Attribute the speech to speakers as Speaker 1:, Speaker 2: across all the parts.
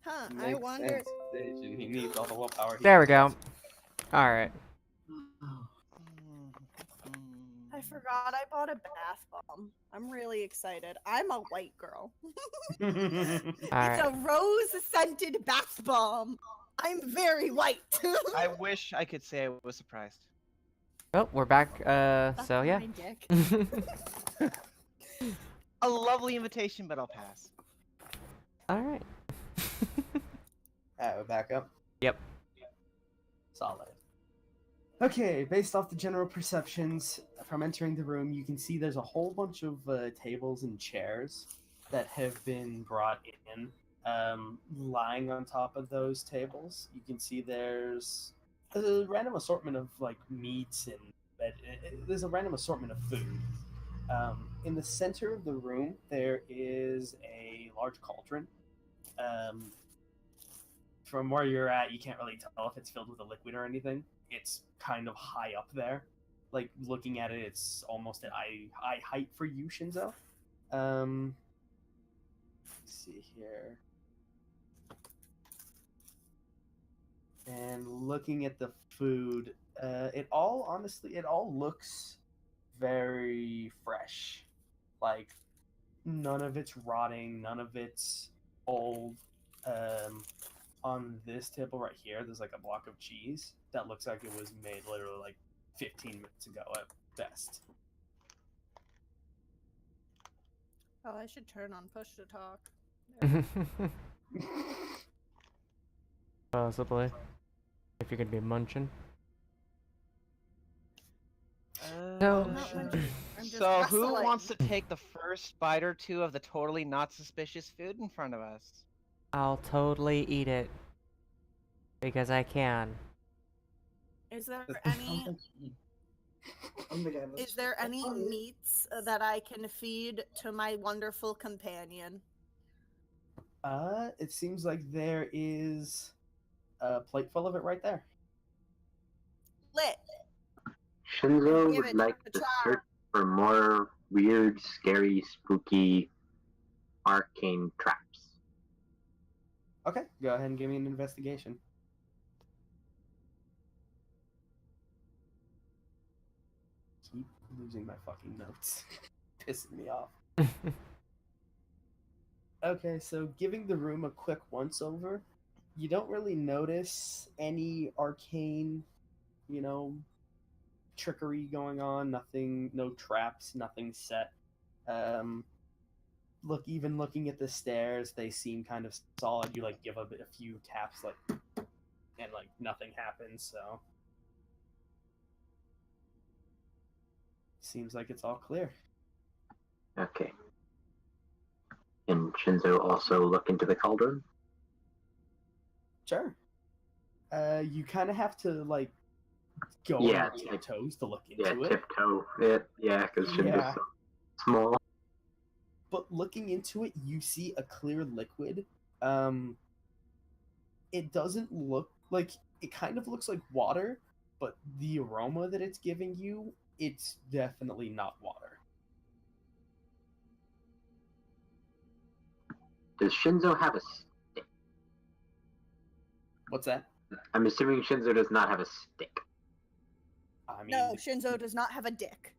Speaker 1: Huh, I
Speaker 2: Makes
Speaker 1: wonder.
Speaker 2: sense. He needs all the willpower.
Speaker 3: There we go. All right.
Speaker 1: I forgot I bought a bath bomb. I'm really excited. I'm a white girl.
Speaker 3: All
Speaker 1: It's
Speaker 3: right.
Speaker 1: a rose-scented bath bomb. I'm very white.
Speaker 4: I wish I could say I was surprised.
Speaker 3: Oh, we're back.
Speaker 1: That's
Speaker 3: So yeah.
Speaker 1: my dick.
Speaker 4: A lovely invitation, but I'll pass.
Speaker 3: All right.
Speaker 2: Alright, we're back up.
Speaker 3: Yep.
Speaker 2: Solid. Okay, based off the general perceptions from entering the room, you can see there's a whole bunch of tables and chairs that have been brought in. Lying on top of those tables, you can see there's a random assortment of like meats and there's a random assortment of food. In the center of the room, there is a large cauldron. From where you're at, you can't really tell if it's filled with a liquid or anything. It's kind of high up there. Like, looking at it, it's almost at eye height for you, Shinzo. Let's see here. And looking at the food, it all looks very fresh. Like, none of it's rotting, none of it's old. On this table right here, there's like a block of cheese that looks like it was made literally like 15 minutes ago at best.
Speaker 1: Oh, I should turn on push to talk.
Speaker 3: Possibly. If you're gonna be munching. So,
Speaker 1: I'm not munching. I'm just
Speaker 4: So who
Speaker 1: wrestling.
Speaker 4: wants to take the first bite or two of the totally not suspicious food in front of us?
Speaker 3: I'll totally eat it. Because I can.
Speaker 1: Is there any? Is there any meats that I can feed to my wonderful companion?
Speaker 2: It seems like there is a plate full of it right there.
Speaker 1: Lit.
Speaker 5: Shinzo
Speaker 1: Give
Speaker 5: would
Speaker 1: it
Speaker 5: like
Speaker 1: to
Speaker 5: to
Speaker 1: Cha.
Speaker 5: search for more weird, scary, spooky, arcane traps.
Speaker 2: Okay, go ahead and give me an investigation. Keep losing my fucking notes. Pissing me off. Okay, so giving the room a quick once-over, you don't really notice any arcane, trickery going on. Nothing, no traps, nothing set. Even looking at the stairs, they seem kind of solid. You give a few taps, and nothing happens. So seems like it's all clear.
Speaker 5: Okay. And Shinzo also look into the cauldron?
Speaker 2: Sure. You kind of have to go on your tiptoes to look into it.
Speaker 5: Tiptoe it. Yeah, because Shinzo's so small.
Speaker 2: But looking into it, you see a clear liquid. It doesn't look like it kind of looks like water, but the aroma that it's giving you, it's definitely not water.
Speaker 5: Does Shinzo have a stick?
Speaker 2: What's that?
Speaker 5: I'm assuming Shinzo does not have a stick.
Speaker 2: I mean,
Speaker 1: No, Shinzo does not have a dick.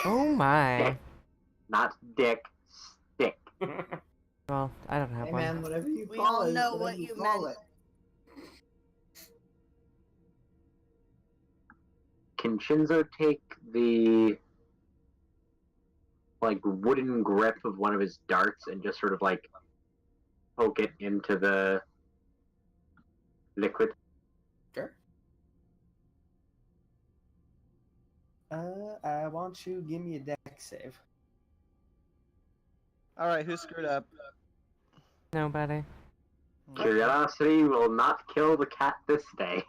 Speaker 3: Oh my.
Speaker 5: Not dick, stick.
Speaker 3: Well, I don't have
Speaker 6: Hey
Speaker 3: one.
Speaker 6: man, whatever you
Speaker 1: We
Speaker 6: call
Speaker 1: all
Speaker 6: it,
Speaker 1: know
Speaker 6: whatever
Speaker 1: what you
Speaker 6: call
Speaker 1: meant.
Speaker 6: it.
Speaker 5: Can Shinzo take the wooden grip of one of his darts and just sort of poke it into the liquid?
Speaker 2: Sure. I want you to give me a deck save.
Speaker 4: Alright, who screwed up?
Speaker 3: Nobody.
Speaker 5: Curiosity will not kill the cat this day.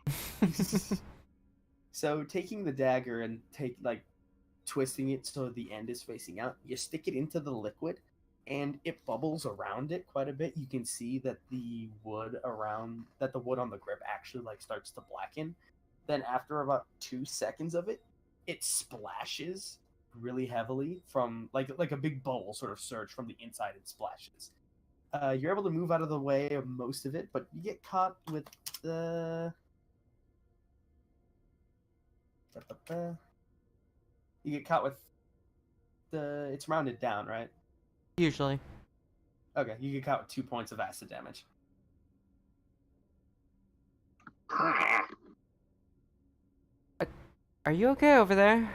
Speaker 2: So taking the dagger and twisting it so the end is facing out, you stick it into the liquid, and it bubbles around it quite a bit. You can see that the wood on the grip actually starts to blacken. Then after about 2 seconds of it, it splashes really heavily from like a big bubble sort of surge from the inside. It splashes, You're able to move out of the way of most of it, but you get caught with the. You get caught with the. It's rounded down, right?
Speaker 3: Usually.
Speaker 2: Okay, you get caught with 2 points of acid damage.
Speaker 3: Are you okay over there?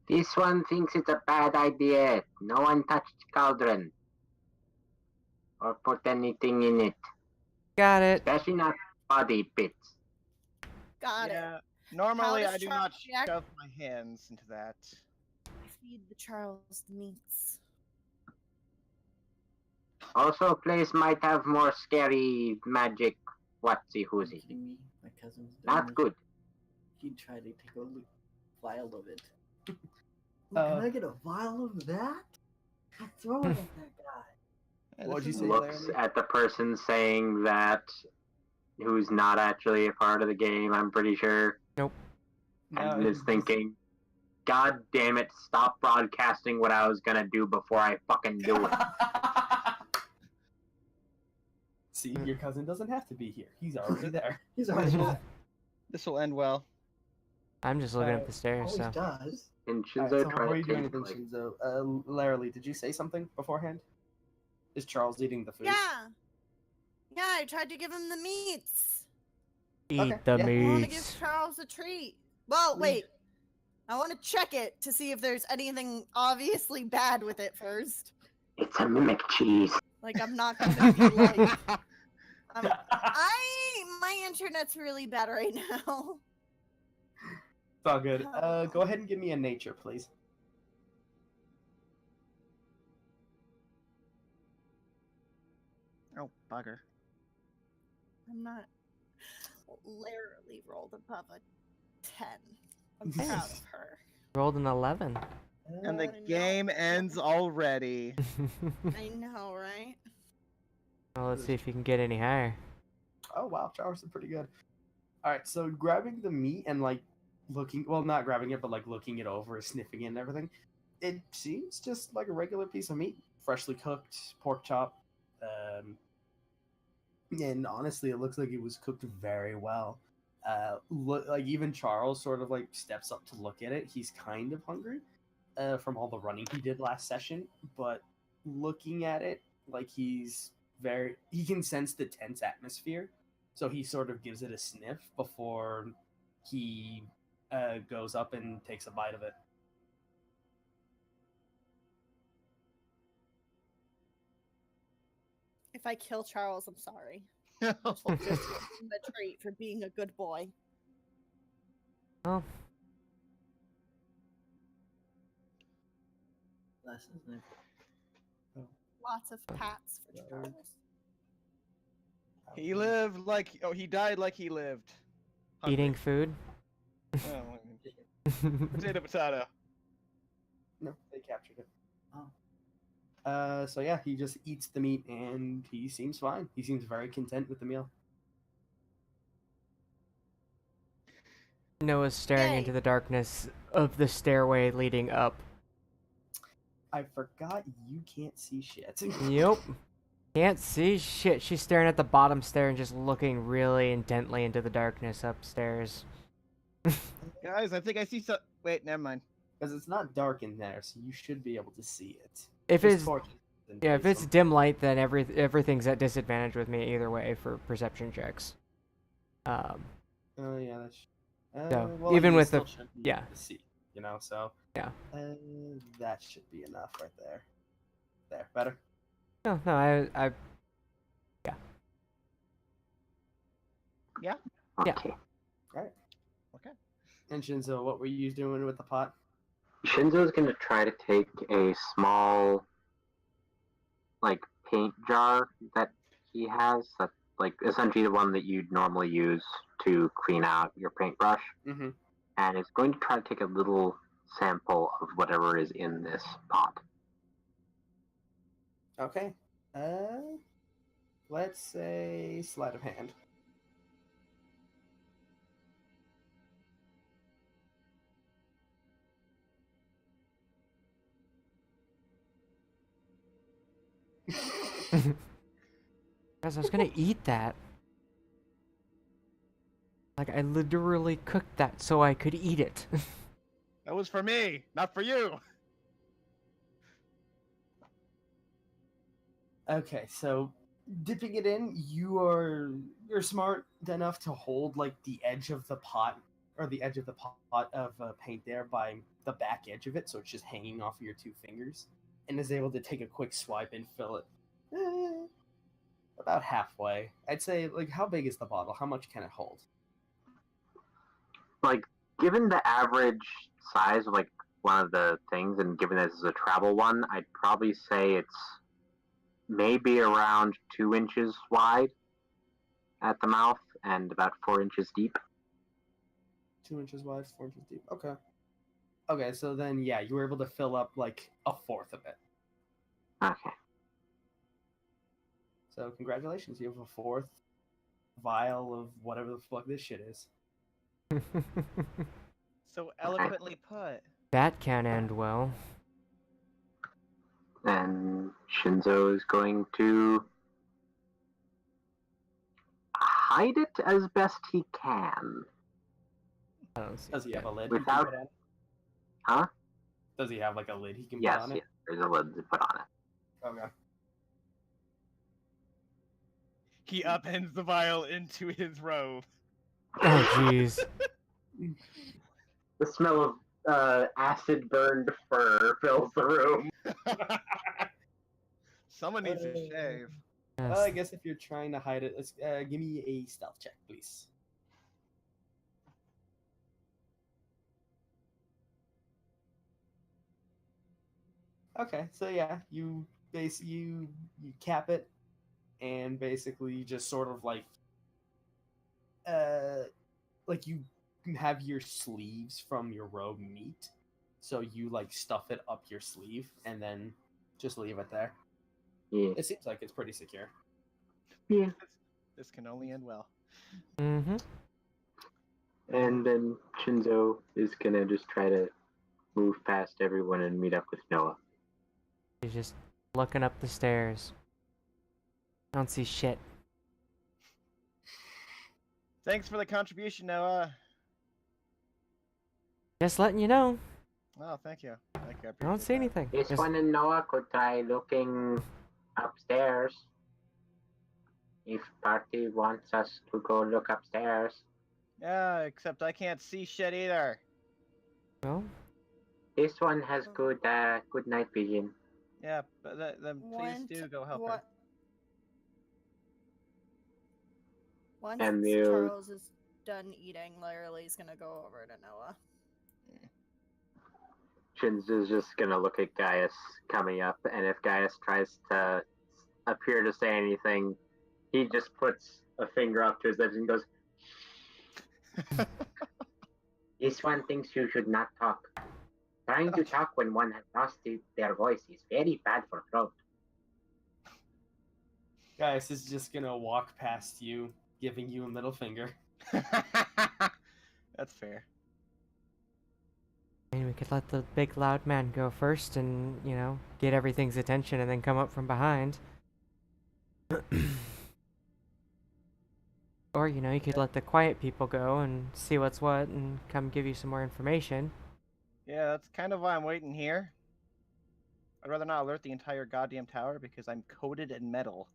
Speaker 5: This one thinks it's a bad idea. No one touched cauldron. Or put anything in it.
Speaker 3: Got it.
Speaker 5: Especially not body bits.
Speaker 1: Got it.
Speaker 4: Yeah. Normally,
Speaker 1: does
Speaker 4: I do
Speaker 1: Charles
Speaker 4: not
Speaker 1: react?
Speaker 4: shove my hands into that.
Speaker 1: Feed the Charles the meats.
Speaker 5: Also, place might have more scary magic whatsy
Speaker 6: Are you
Speaker 5: whoozy.
Speaker 6: kidding me? My cousin's done
Speaker 5: Not
Speaker 6: this.
Speaker 5: good.
Speaker 6: He tried to take a vial of it.
Speaker 2: Uh,
Speaker 6: Can I get a vial of that? I throw it at that guy.
Speaker 4: Hey,
Speaker 2: What'd
Speaker 4: this
Speaker 2: you
Speaker 4: is
Speaker 2: say,
Speaker 5: Looks
Speaker 2: Larry?
Speaker 5: at the person saying that who's not actually a part of the game, I'm pretty sure.
Speaker 3: Nope.
Speaker 5: And
Speaker 2: No,
Speaker 5: is thinking, God damn it, stop broadcasting what I was gonna do before I fucking do it.
Speaker 2: See, your cousin doesn't have to be here. He's already there.
Speaker 6: He's already got.
Speaker 4: This will end well.
Speaker 3: I'm just looking up the stairs,
Speaker 6: Always
Speaker 3: so.
Speaker 6: does.
Speaker 5: And
Speaker 2: Alright,
Speaker 5: Shinzo
Speaker 2: so
Speaker 5: trying
Speaker 2: before
Speaker 5: to
Speaker 2: you do
Speaker 5: take
Speaker 2: anything,
Speaker 5: like,
Speaker 2: Shinzo, Larry, did you say something beforehand? Is Charles eating the food?
Speaker 1: Yeah. Yeah, I tried to give him the meats.
Speaker 3: Eat
Speaker 2: Okay,
Speaker 3: the
Speaker 2: yeah.
Speaker 1: I want to
Speaker 3: meats.
Speaker 1: give Charles a treat. Well,
Speaker 2: We-
Speaker 1: wait. I want to check it to see if there's anything obviously bad with it first.
Speaker 5: it's a mimic cheese.
Speaker 1: Like, I'm not gonna be like, my internet's really bad right now.
Speaker 2: It's all good. Go ahead and give me a nature, please.
Speaker 4: Oh, bugger.
Speaker 1: I'm not. Larry rolled above a 10. I'm proud of her.
Speaker 3: Rolled an 11.
Speaker 4: And the
Speaker 1: I know.
Speaker 4: game ends already.
Speaker 1: I know, right?
Speaker 3: Well, let's see if you can get any higher.
Speaker 2: Oh wow, Charles is pretty good. All right, so grabbing the meat and like looking, well, not grabbing it, but like looking it over, sniffing it and everything. It seems just like a regular piece of meat, freshly cooked pork chop. And honestly, it looks like it was cooked very well. Like even Charles sort of like steps up to look at it. He's kind of hungry from all the running he did last session, but looking at it, like he can sense the tense atmosphere, so he sort of gives it a sniff before he goes up and takes a bite of it.
Speaker 1: If I kill Charles, I'm sorry. Just give him a treat for being a good boy.
Speaker 3: Oh,
Speaker 6: Glasses, and
Speaker 1: Lots of pats for Charles.
Speaker 4: He lived like, oh, he died like he lived.
Speaker 3: eating food.
Speaker 4: Oh, potato, potato.
Speaker 2: No, they captured it. So yeah, he just eats the meat and he seems fine. He seems very content with the meal.
Speaker 3: Noah's staring
Speaker 1: Yay.
Speaker 3: into the darkness of the stairway leading up.
Speaker 2: I forgot you can't see shit.
Speaker 3: Yep. Can't see shit. She's staring at the bottom stair and just looking really intently into the darkness upstairs.
Speaker 4: Guys, I think I see some. Wait, never mind.
Speaker 2: Because it's not dark in there, so you should be able to see it.
Speaker 3: If
Speaker 2: There's
Speaker 3: it's
Speaker 2: torches in
Speaker 3: yeah, if
Speaker 2: place,
Speaker 3: it's
Speaker 2: so-
Speaker 3: dim light, then everything's at disadvantage with me either way for perception checks.
Speaker 2: Oh yeah, that's.
Speaker 3: So,
Speaker 2: well,
Speaker 3: even
Speaker 2: you
Speaker 3: with
Speaker 2: still
Speaker 3: the-
Speaker 2: should be
Speaker 3: yeah.
Speaker 2: able to see, you know. So
Speaker 3: Yeah.
Speaker 2: That should be enough right there. There, better.
Speaker 3: No, I Yeah.
Speaker 5: Okay.
Speaker 2: And Shinzo, what were you doing with the pot?
Speaker 5: Shinzo's gonna try to take a small, like, paint jar that he has, that, like, essentially the one that you'd normally use to clean out your paintbrush,
Speaker 2: Mm-hmm.
Speaker 5: and is going to try to take a little sample of whatever is in this pot.
Speaker 2: Okay. Let's say sleight of hand.
Speaker 3: Guys, I was gonna eat that. Like, I literally cooked that so I could eat it.
Speaker 7: That was for me, not for you.
Speaker 2: Okay, so dipping it in, you're smart enough to hold like the edge of the pot or the edge of the pot of paint there by the back edge of it, so it's just hanging off of your two fingers, and is able to take a quick swipe and fill it about halfway. I'd say, like, how big is the bottle? How much can it hold?
Speaker 5: Like, given the average size of like one of the things, and given this is a travel one, I'd probably say it's maybe around 2 inches wide at the mouth and about 4 inches deep.
Speaker 2: 2 inches wide, 4 inches deep. Okay. Okay, so then yeah, you were able to fill up like a fourth of it.
Speaker 5: Okay.
Speaker 2: So congratulations, you have a fourth vial of whatever the fuck this shit is.
Speaker 4: So eloquently put.
Speaker 3: That can end well.
Speaker 5: And Shinzo is going to hide it as best he can.
Speaker 3: I don't see
Speaker 2: Does he have a lid?
Speaker 5: Without-
Speaker 2: he can put on?
Speaker 5: Huh?
Speaker 2: Does he have like a lid he can
Speaker 5: Yes,
Speaker 2: put on
Speaker 5: yes.
Speaker 2: it?
Speaker 5: There's a lid to put on it.
Speaker 2: Okay.
Speaker 7: He upends the vial into his robe.
Speaker 3: Oh, jeez.
Speaker 5: The smell of acid burned fur fills the room.
Speaker 7: Someone needs to shave.
Speaker 2: Well, I guess if you're trying to hide it, let's give me a stealth check, please. Okay, so yeah, you cap it, and basically you just sort of like you have your sleeves from your robe meet, so you like stuff it up your sleeve and then just leave it there.
Speaker 5: Yeah.
Speaker 2: It seems like it's pretty secure.
Speaker 5: Yeah.
Speaker 7: This can only end well.
Speaker 3: Mm-hmm.
Speaker 5: And then Shinzo is gonna just try to move past everyone and meet up with Noah.
Speaker 3: He's just looking up the stairs. I don't see shit.
Speaker 7: Thanks for the contribution, Noah.
Speaker 3: Just letting you know.
Speaker 7: Oh, thank you. Thank you.
Speaker 3: I don't see anything.
Speaker 5: This
Speaker 3: Just-
Speaker 5: one and Noah could try looking upstairs. If party wants us to go look upstairs.
Speaker 7: Yeah, except I can't see shit either.
Speaker 3: Well,
Speaker 5: This one has good night vision.
Speaker 7: Yeah, but then please do go help her.
Speaker 1: Once
Speaker 5: And you-
Speaker 1: Charles is done eating, Larry's gonna go over to Noah.
Speaker 5: Shinzo's just gonna look at Gaius coming up, and if Gaius tries to appear to say anything, he just puts a finger up to his lips and goes, "This one thinks you should not talk. Trying to talk when one has lost their voice is very bad for throat."
Speaker 2: Gaius is just gonna walk past you, giving you a middle finger.
Speaker 7: That's fair.
Speaker 3: I mean, we could let the big loud man go first and, you know, get everything's attention and then come up from behind. Or, you know, you could let the quiet people go and see what's what and come give you some more information.
Speaker 7: Yeah, that's kind of why I'm waiting here. I'd rather not alert the entire goddamn tower because I'm coated in metal.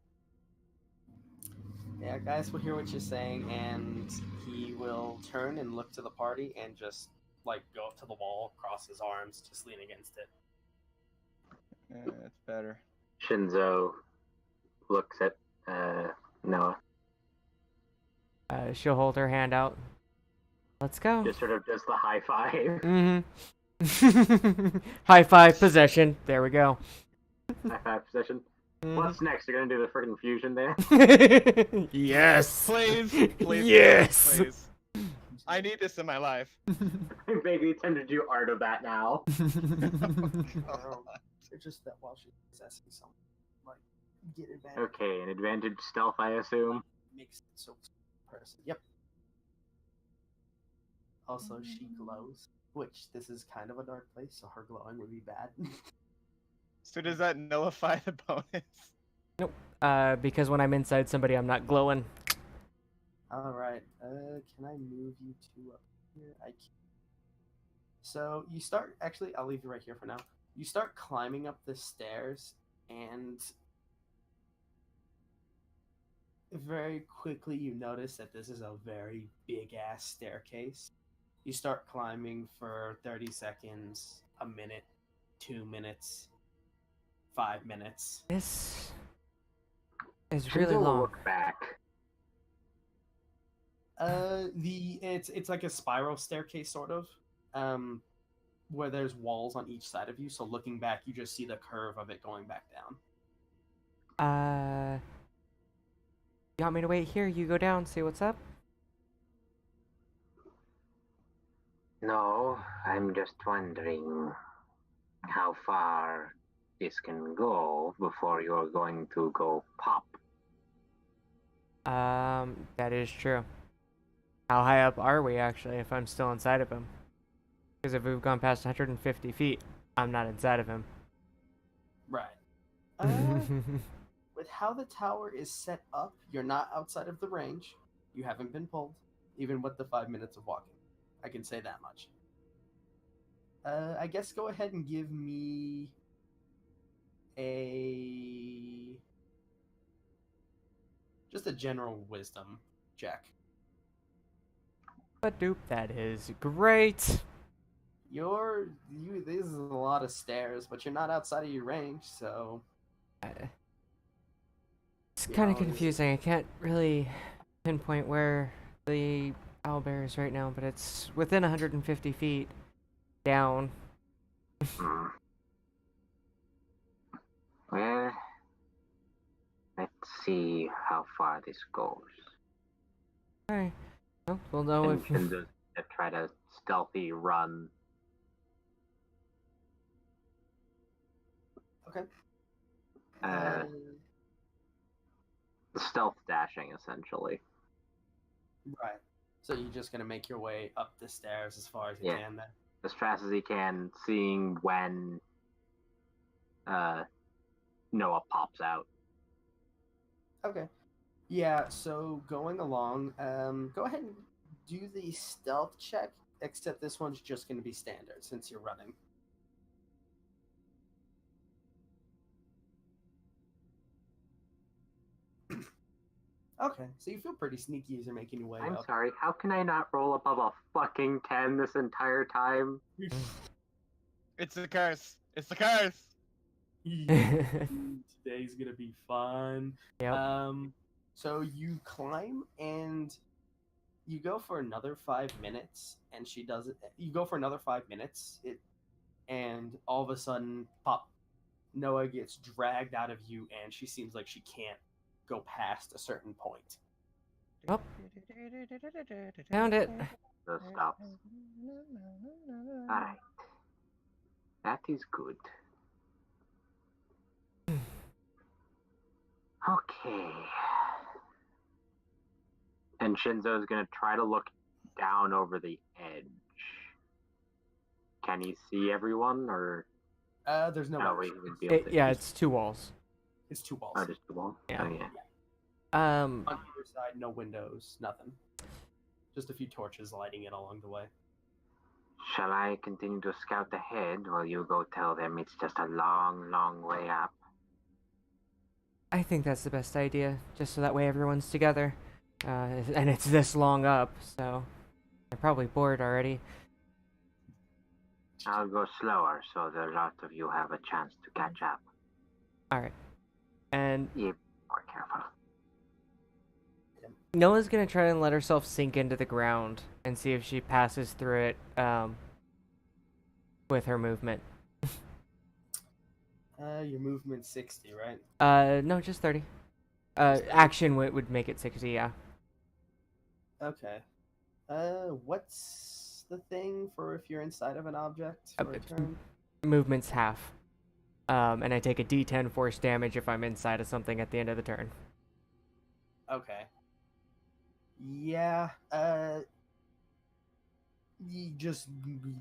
Speaker 2: Yeah, Gaius will hear what you're saying, and he will turn and look to the party and just like go up to the wall, cross his arms, just lean against it.
Speaker 7: Yeah, it's better.
Speaker 5: Shinzo looks at Noah.
Speaker 3: She'll hold her hand out. Let's go.
Speaker 5: Just sort of does the high five.
Speaker 3: Mm-hmm. High five, possession. There we go.
Speaker 5: High five position. What's next? You're gonna do the freaking fusion there?
Speaker 3: Yes.
Speaker 7: Please, please,
Speaker 3: Yes.
Speaker 7: please. I need this in my life.
Speaker 5: I'm vaguely tempted to do art of that now.
Speaker 2: It's just that while she's possessing someone, like, get advantage.
Speaker 5: Okay, an advantage stealth, I assume.
Speaker 2: Makes it so person. Yep. Also, she glows, which this is kind of a dark place, so her glowing would be bad.
Speaker 7: So does that nullify the bonus?
Speaker 3: Nope. Because when I'm inside somebody, I'm not glowing.
Speaker 2: All right. Can I move you two up here? I can. So you start. Actually, I'll leave you right here for now. You start climbing up the stairs, and very quickly you notice that this is a very big ass staircase. You start climbing for 30 seconds, a minute, 2 minutes, 5 minutes.
Speaker 3: This is
Speaker 5: Shinzo
Speaker 3: really
Speaker 5: will
Speaker 3: long.
Speaker 5: look back.
Speaker 2: It's like a spiral staircase sort of, where there's walls on each side of you. So looking back, you just see the curve of it going back down.
Speaker 3: You want me to wait here? You go down, see what's up?
Speaker 5: No, I'm just wondering how far this can go before you're going to go pop.
Speaker 3: That is true. How high up are we, actually, if I'm still inside of him? Because if we've gone past 150 feet, I'm not inside of him.
Speaker 2: Right. With how the tower is set up, you're not outside of the range. You haven't been pulled, even with the 5 minutes of walking. I can say that much. I guess go ahead and give me just a general wisdom check.
Speaker 3: But doop, that is great.
Speaker 2: This is a lot of stairs, but you're not outside of your range, so
Speaker 3: It's
Speaker 2: You
Speaker 3: kind of
Speaker 2: know,
Speaker 3: confusing. I can't really pinpoint where the owlbear is right now, but it's within 150 feet down.
Speaker 5: Hmm. Well, let's see how far this goes.
Speaker 3: Alright. Well, we'll know
Speaker 5: And
Speaker 3: if...
Speaker 5: Shinzo's gonna try to stealthy run.
Speaker 2: okay.
Speaker 5: Stealth dashing, essentially.
Speaker 2: Right. So you're just gonna make your way up the stairs as far as you
Speaker 5: Yeah.
Speaker 2: can then?
Speaker 5: As fast as he can, seeing when Noah pops out.
Speaker 2: Okay. Yeah, so going along, go ahead and do the stealth check, except this one's just gonna be standard since you're running. Okay, so you feel pretty sneaky as you're making your way
Speaker 5: I'm
Speaker 2: up.
Speaker 5: sorry, how can I not roll above a fucking 10 this entire time?
Speaker 7: It's the curse. It's the curse.
Speaker 2: Today's gonna be fun.
Speaker 3: Yep.
Speaker 2: So you climb and you go for another 5 minutes, and she does it. You go for another 5 minutes, and all of a sudden, pop, Noah gets dragged out of you, and she seems like she can't go past a certain point.
Speaker 3: Oh. Found it.
Speaker 5: So stops. Alright. That is good. Okay. And Shinzo's gonna try to look down over the edge. Can he see everyone, or
Speaker 2: There's no
Speaker 5: no?
Speaker 2: way.
Speaker 5: He would be able to.
Speaker 3: Yeah, it's 2 walls.
Speaker 2: It's 2 walls.
Speaker 5: Oh, just the wall.
Speaker 3: Yeah.
Speaker 5: Oh, yeah.
Speaker 2: On either side, no windows, nothing. Just a few torches lighting it along the way.
Speaker 5: Shall I continue to scout ahead while you go tell them it's just a long, long way up?
Speaker 3: I think that's the best idea, just so that way everyone's together. And it's this long up, so they're probably bored already.
Speaker 5: I'll go slower so the lot of you have a chance to catch up.
Speaker 3: Alright. And
Speaker 5: Be more careful.
Speaker 3: Noah's gonna try and let herself sink into the ground and see if she passes through it with her movement.
Speaker 2: Your movement's 60, right?
Speaker 3: No, just 30. Action would make it 60, yeah.
Speaker 2: Okay. What's the thing for if you're inside of an object for a turn?
Speaker 3: Movement's half. And I take a D10 force damage if I'm inside of something at the end of the turn.
Speaker 2: Okay. Yeah, you just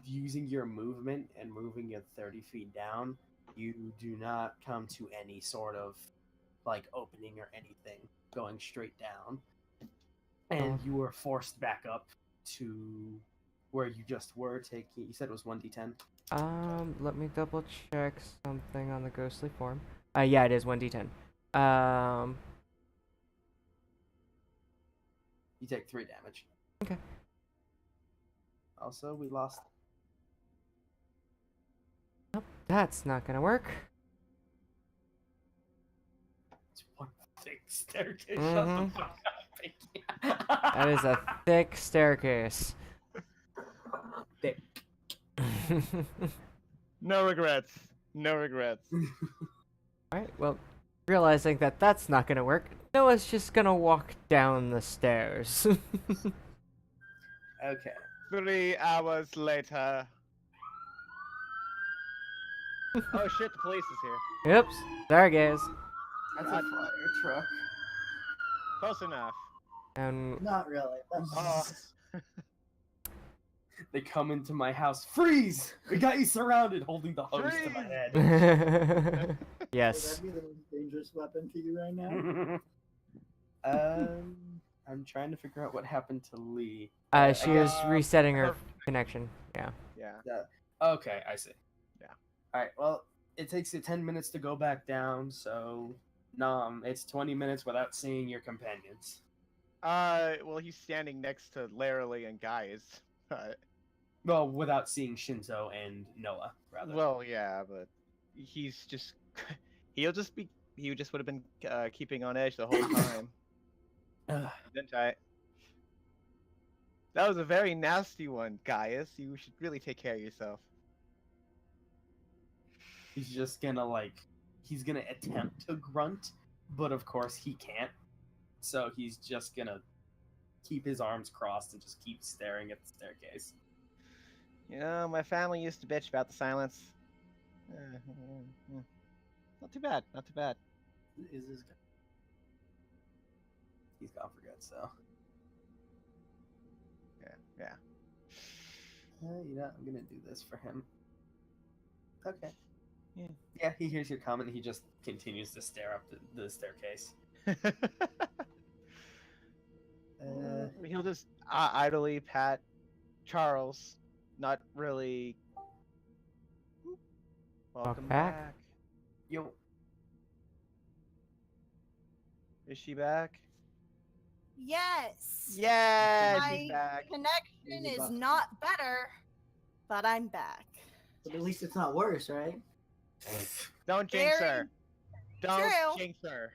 Speaker 2: using your movement and moving it 30 feet down, you do not come to any sort of like opening or anything, going straight down. And you were forced back up to where you just were taking. You said it was 1d10.
Speaker 3: Let me double check something on the ghostly form. Yeah, it is 1d10.
Speaker 2: You take 3 damage.
Speaker 3: Okay.
Speaker 2: Also, we lost.
Speaker 3: Nope, that's not gonna work.
Speaker 2: It's one thick staircase. Shut the
Speaker 3: Mhm.
Speaker 2: fuck up, Pinky.
Speaker 3: That is a thick staircase.
Speaker 2: thick.
Speaker 7: No regrets. No regrets.
Speaker 3: Alright, well, realizing that that's not gonna work, Noah's just gonna walk down the stairs.
Speaker 2: Okay.
Speaker 7: 3 hours later. Oh shit, the police is here.
Speaker 3: Oops, there goes.
Speaker 2: That's a fire truck.
Speaker 7: Close enough.
Speaker 3: And
Speaker 6: Not really.
Speaker 7: Oh.
Speaker 2: They come into my house. Freeze! We got you surrounded, holding the hose to my
Speaker 7: Freeze!
Speaker 2: head.
Speaker 6: Would
Speaker 3: yes.
Speaker 6: that be the most dangerous weapon to you right now?
Speaker 2: I'm trying to figure out what happened to Lee.
Speaker 3: She was resetting her
Speaker 7: her-
Speaker 3: connection. Yeah.
Speaker 7: Yeah.
Speaker 2: Okay, I see.
Speaker 7: Yeah.
Speaker 2: Alright, well, it takes you 10 minutes to go back down, so it's 20 minutes without seeing your companions.
Speaker 7: Well, he's standing next to Laramie and Gaius.
Speaker 2: Well, without seeing Shinzo and Noah, rather.
Speaker 7: Well, yeah, but he's just he just would have been keeping on edge the whole time. Didn't I? That was a very nasty one, Gaius. You should really take care of yourself.
Speaker 2: He's just gonna he's gonna attempt to grunt, but of course he can't. So he's just gonna keep his arms crossed and just keep staring at the staircase.
Speaker 7: You know, my family used to bitch about the silence. Not too bad. Not too bad.
Speaker 2: Is this guy? He's gone for good, so.
Speaker 7: Yeah.
Speaker 2: You know, I'm gonna do this for him. Okay.
Speaker 7: Yeah.
Speaker 2: Yeah, he hears your comment. He just continues to stare up the staircase.
Speaker 7: He'll just idly pat Charles. Not really. Welcome
Speaker 3: back.
Speaker 7: back.
Speaker 2: Yo.
Speaker 7: Is she back?
Speaker 1: Yes.
Speaker 7: Yeah,
Speaker 1: My
Speaker 7: she's back.
Speaker 1: connection
Speaker 6: She's
Speaker 1: is
Speaker 6: back.
Speaker 1: not better, but I'm back.
Speaker 6: But at least it's not worse, right?
Speaker 7: Don't jinx
Speaker 1: Very
Speaker 7: her. Don't
Speaker 1: true.
Speaker 7: jinx her.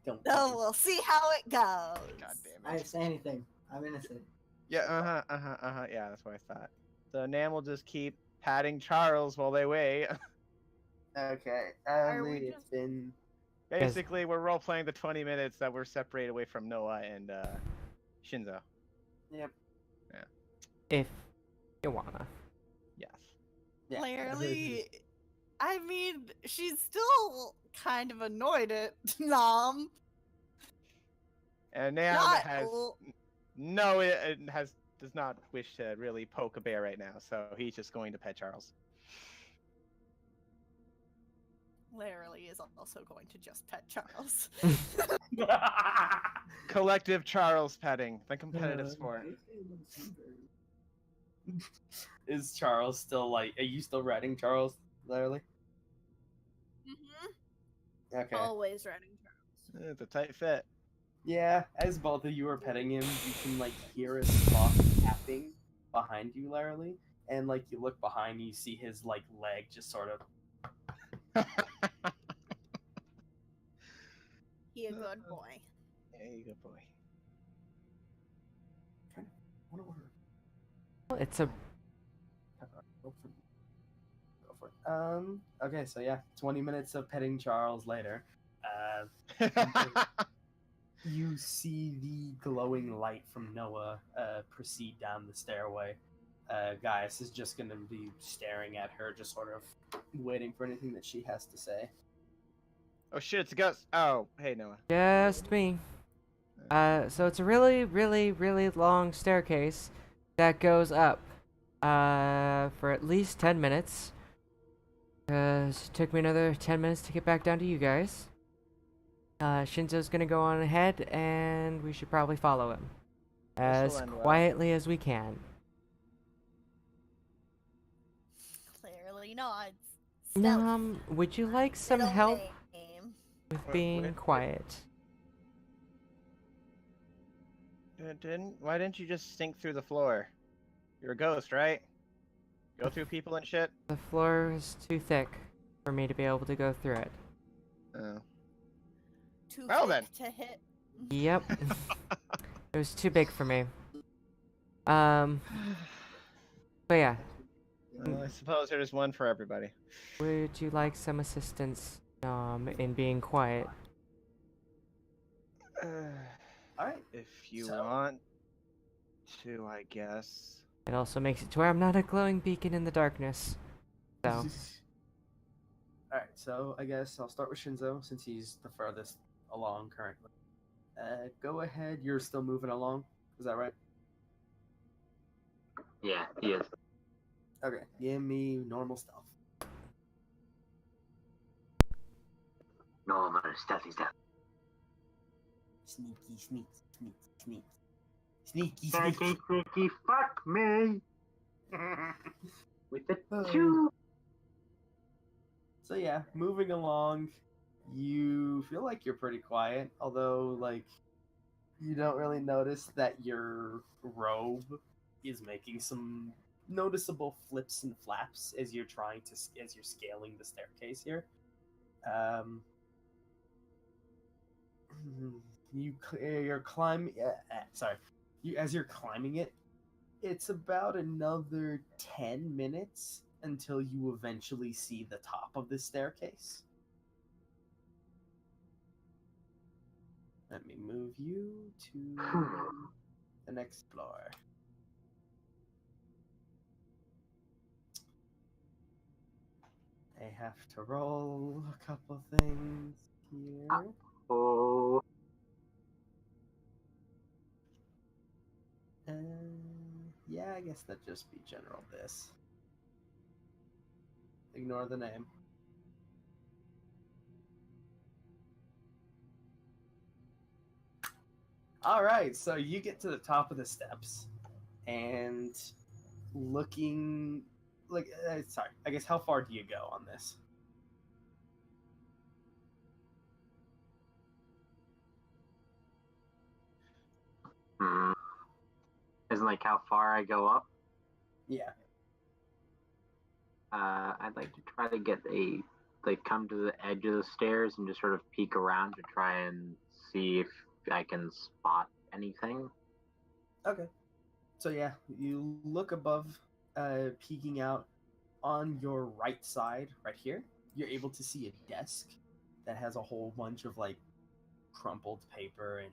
Speaker 2: Don't.
Speaker 1: So we'll see how it goes.
Speaker 7: God damn
Speaker 6: I
Speaker 7: it.
Speaker 6: didn't say anything. I'm innocent.
Speaker 7: Yeah, yeah, that's what I thought. So Nam will just keep patting Charles while they wait.
Speaker 2: Okay.
Speaker 1: Are we
Speaker 2: It's
Speaker 1: just-
Speaker 2: been.
Speaker 7: Basically, we're role playing the 20 minutes that we're separated away from Noah and Shinzo.
Speaker 2: Yep.
Speaker 3: If you wanna.
Speaker 7: Yes.
Speaker 2: Yeah.
Speaker 1: Clearly, I mean, she's still kind of annoyed at Nom.
Speaker 7: And Nam
Speaker 1: Not
Speaker 7: has
Speaker 1: l-
Speaker 7: does not wish to really poke a bear right now, so he's just going to pet Charles.
Speaker 1: Larry is also going to just pet Charles.
Speaker 7: Collective Charles petting, the competitive sport.
Speaker 2: Is Charles still are you still riding Charles, Larry? Okay.
Speaker 1: Always running Charles.
Speaker 7: It's a tight fit.
Speaker 2: Yeah, as both of you are petting him, you can hear a soft tapping behind you, Larry. And you look behind you see his leg just sort of.
Speaker 1: He a good boy.
Speaker 7: Hey, good boy.
Speaker 2: What order?
Speaker 3: It's a
Speaker 2: Go for it. Okay, so yeah, 20 minutes of petting Charles later. You see the glowing light from Noah proceed down the stairway. Gaius is just going to be staring at her, just sort of waiting for anything that she has to say.
Speaker 7: Oh shit, it's a ghost. Oh, hey Noah.
Speaker 3: just me. So it's a really, really, really long staircase that goes up for at least 10 minutes. It took me another 10 minutes to get back down to you guys. Shinzo's gonna go on ahead, and we should probably follow him
Speaker 7: This will
Speaker 3: as
Speaker 7: end well.
Speaker 3: quietly as we can.
Speaker 1: Clearly nods. Stealth.
Speaker 3: Would you like some
Speaker 1: Middle
Speaker 3: help
Speaker 1: name.
Speaker 3: with
Speaker 7: Wait,
Speaker 3: being
Speaker 7: wait.
Speaker 3: quiet?
Speaker 7: Why didn't you just sink through the floor? You're a ghost, right? Go through people and shit?
Speaker 3: The floor is too thick for me to be able to go through it.
Speaker 7: Oh.
Speaker 1: Too
Speaker 7: Well
Speaker 1: thick to hit.
Speaker 3: Yep. It was too big for me. But yeah,
Speaker 7: Well, I suppose there's one for everybody.
Speaker 3: would you like some assistance, in being quiet?
Speaker 2: Alright.
Speaker 7: If you
Speaker 2: So-
Speaker 7: want to, I guess.
Speaker 3: It also makes it to where I'm not a glowing beacon in the darkness. So,
Speaker 2: Alright, so I guess I'll start with Shinzo since he's the furthest along currently. Go ahead, you're still moving along. Is that right?
Speaker 5: Yeah, he is.
Speaker 2: Okay, give me normal stealth.
Speaker 5: Normal, stealthy stealth.
Speaker 2: Sneaky, sneaky, sneaky, sneaky. Sneaky,
Speaker 5: Sneaky,
Speaker 2: sneaky.
Speaker 5: sneaky, fuck me! With the
Speaker 2: Oh.
Speaker 5: 2.
Speaker 2: So yeah, moving along, you feel like you're pretty quiet, although like you don't really notice that your robe is making some noticeable flips and flaps as you're scaling the staircase here. You're climbing. Sorry, as you're climbing it, it's about another 10 minutes until you eventually see the top of this staircase. Let me move you to the next floor. I have to roll a couple things here.
Speaker 5: Oh,
Speaker 2: Yeah, I guess that'd just be general this. Ignore the name. Alright, so you get to the top of the steps, and looking... sorry, I guess how far do you go on this?
Speaker 5: hmm. Isn't like how far I go up?
Speaker 2: Yeah.
Speaker 5: I'd like to try to get come to the edge of the stairs and just sort of peek around to try and see if I can spot anything.
Speaker 2: Okay. So yeah, you look above, peeking out on your right side, right here. You're able to see a desk that has a whole bunch of like crumpled paper and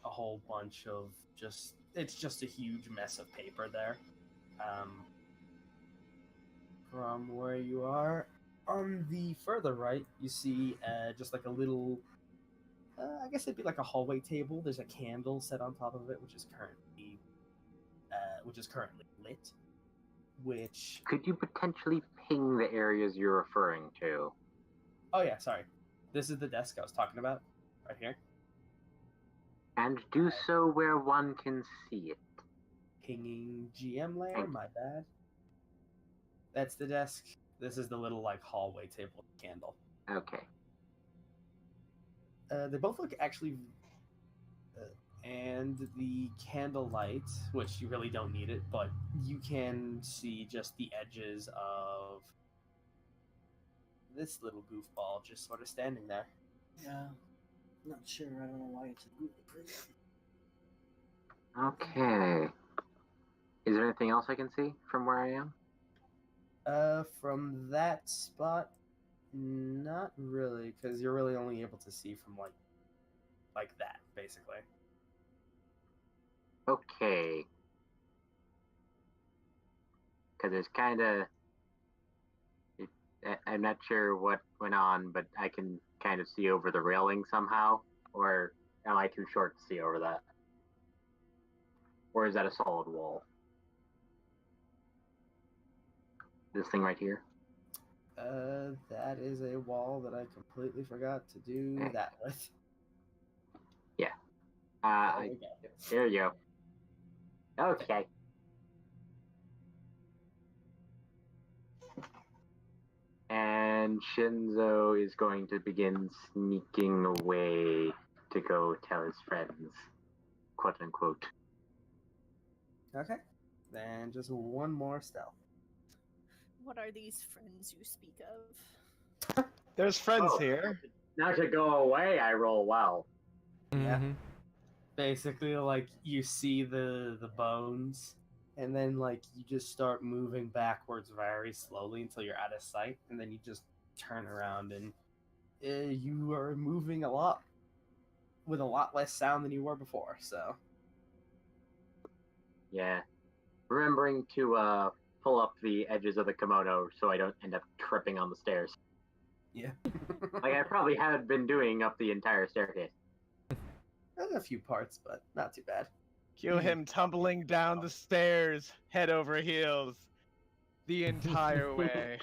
Speaker 2: a whole bunch of it's just a huge mess of paper there. From where you are, on the further right, you see just like a little, I guess it'd be like a hallway table. There's a candle set on top of it, which is currently lit. Which
Speaker 5: Could you potentially ping the areas you're referring to?
Speaker 2: oh yeah, sorry, this is the desk I was talking about, right here.
Speaker 5: And do so where one can see it.
Speaker 2: Pinging GM layer, my bad. That's the desk. This is the little like hallway table with the candle.
Speaker 5: Okay.
Speaker 2: They both look actually, and the candlelight, which you really don't need it, but you can see just the edges of this little goofball just sort of standing there.
Speaker 6: Yeah. Not sure. I don't know why it's a good prison.
Speaker 5: Okay. Is there anything else I can see from where I am?
Speaker 2: From that spot, not really, because you're really only able to see from like that, basically.
Speaker 5: Okay. Because it's kind of... I'm not sure what went on, but I can kind of see over the railing somehow. Or am I too short to see over that? Or is that a solid wall? This thing right here?
Speaker 2: That is a wall that I completely forgot to do that with.
Speaker 5: Yeah.
Speaker 2: There we go.
Speaker 5: There you go. Okay. And Shinzo is going to begin sneaking away to go tell his friends, quote unquote.
Speaker 2: Okay. Then just one more stealth.
Speaker 1: What are these friends you speak of?
Speaker 7: There's friends
Speaker 5: Oh.
Speaker 7: here.
Speaker 5: Now to go away, I roll well.
Speaker 2: Yeah.
Speaker 3: Mhm.
Speaker 2: Basically, like, you see the bones, and then, like, you just start moving backwards very slowly until you're out of sight, and then you just turn around, and you are moving a lot with a lot less sound than you were before, so.
Speaker 5: Yeah. Remembering to pull up the edges of the kimono so I don't end up tripping on the stairs.
Speaker 2: Yeah.
Speaker 5: Like I probably have been doing up the entire staircase.
Speaker 2: There's a few parts, but not too bad.
Speaker 7: Cue him tumbling down the stairs, head over heels, the entire way.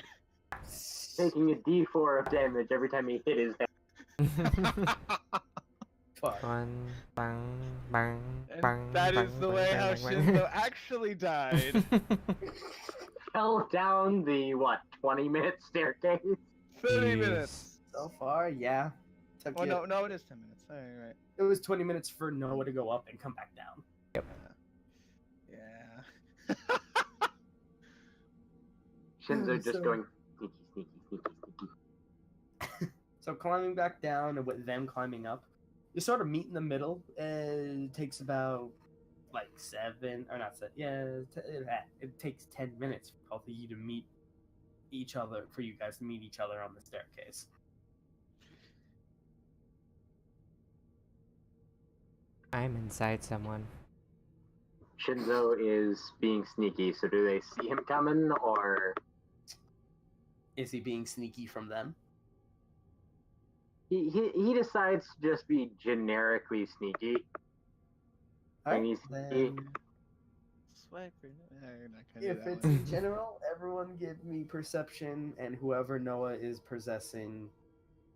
Speaker 5: Taking a d4 of damage every time he hit his head.
Speaker 2: Fuck.
Speaker 3: Bang, bang, bang,
Speaker 7: And
Speaker 3: bang,
Speaker 7: that is
Speaker 3: bang,
Speaker 7: the
Speaker 3: bang,
Speaker 7: way
Speaker 3: bang,
Speaker 7: how
Speaker 3: bang, bang.
Speaker 7: Shinzo actually died.
Speaker 5: Fell down the, 20-minute staircase?
Speaker 7: 30
Speaker 3: Jeez.
Speaker 7: minutes.
Speaker 2: So far, yeah. Took
Speaker 7: Oh,
Speaker 2: you-
Speaker 7: no, it is 10 minutes. All right.
Speaker 2: It was 20 minutes for Noah to go up and come back down.
Speaker 7: Yeah.
Speaker 5: Shinzo just
Speaker 2: So-
Speaker 5: going sneaky, sneaky, sneaky, sneaky.
Speaker 2: So climbing back down and with them climbing up, you sort of meet in the middle. It takes about like 7 or not 7. Yeah, it takes 10 minutes for both of you to meet each other. For you guys to meet each other on the staircase.
Speaker 3: I'm inside someone.
Speaker 5: Shinzo is being sneaky, so do they see him coming, or
Speaker 2: Is he being sneaky from them?
Speaker 5: he decides to just be generically sneaky?
Speaker 2: Alright,
Speaker 5: he's-
Speaker 2: then
Speaker 7: Swipe. No, you're not gonna do
Speaker 2: if
Speaker 7: that
Speaker 2: it's
Speaker 7: one.
Speaker 2: in general, everyone give me perception, and whoever Noah is possessing.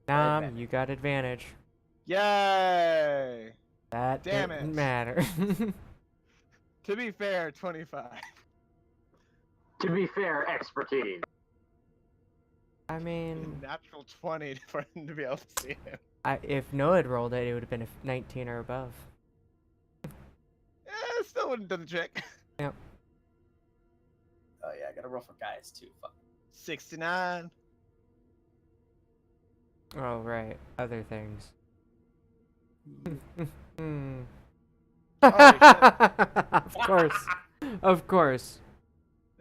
Speaker 3: Nom, you got advantage.
Speaker 7: Yay!
Speaker 3: That
Speaker 7: Damn
Speaker 3: didn't
Speaker 7: it.
Speaker 3: matter.
Speaker 7: To be fair, 25.
Speaker 5: To be fair, expertise.
Speaker 3: I mean,
Speaker 7: Natural 20 for him to be able to see him.
Speaker 3: if Noah had rolled it, it would have been a 19 or above.
Speaker 7: Still wouldn't have done the trick.
Speaker 2: Oh yeah, I gotta roll for guys too. Fuck.
Speaker 7: 69.
Speaker 3: Oh, right. Other things. Hmm. Of course. Of course.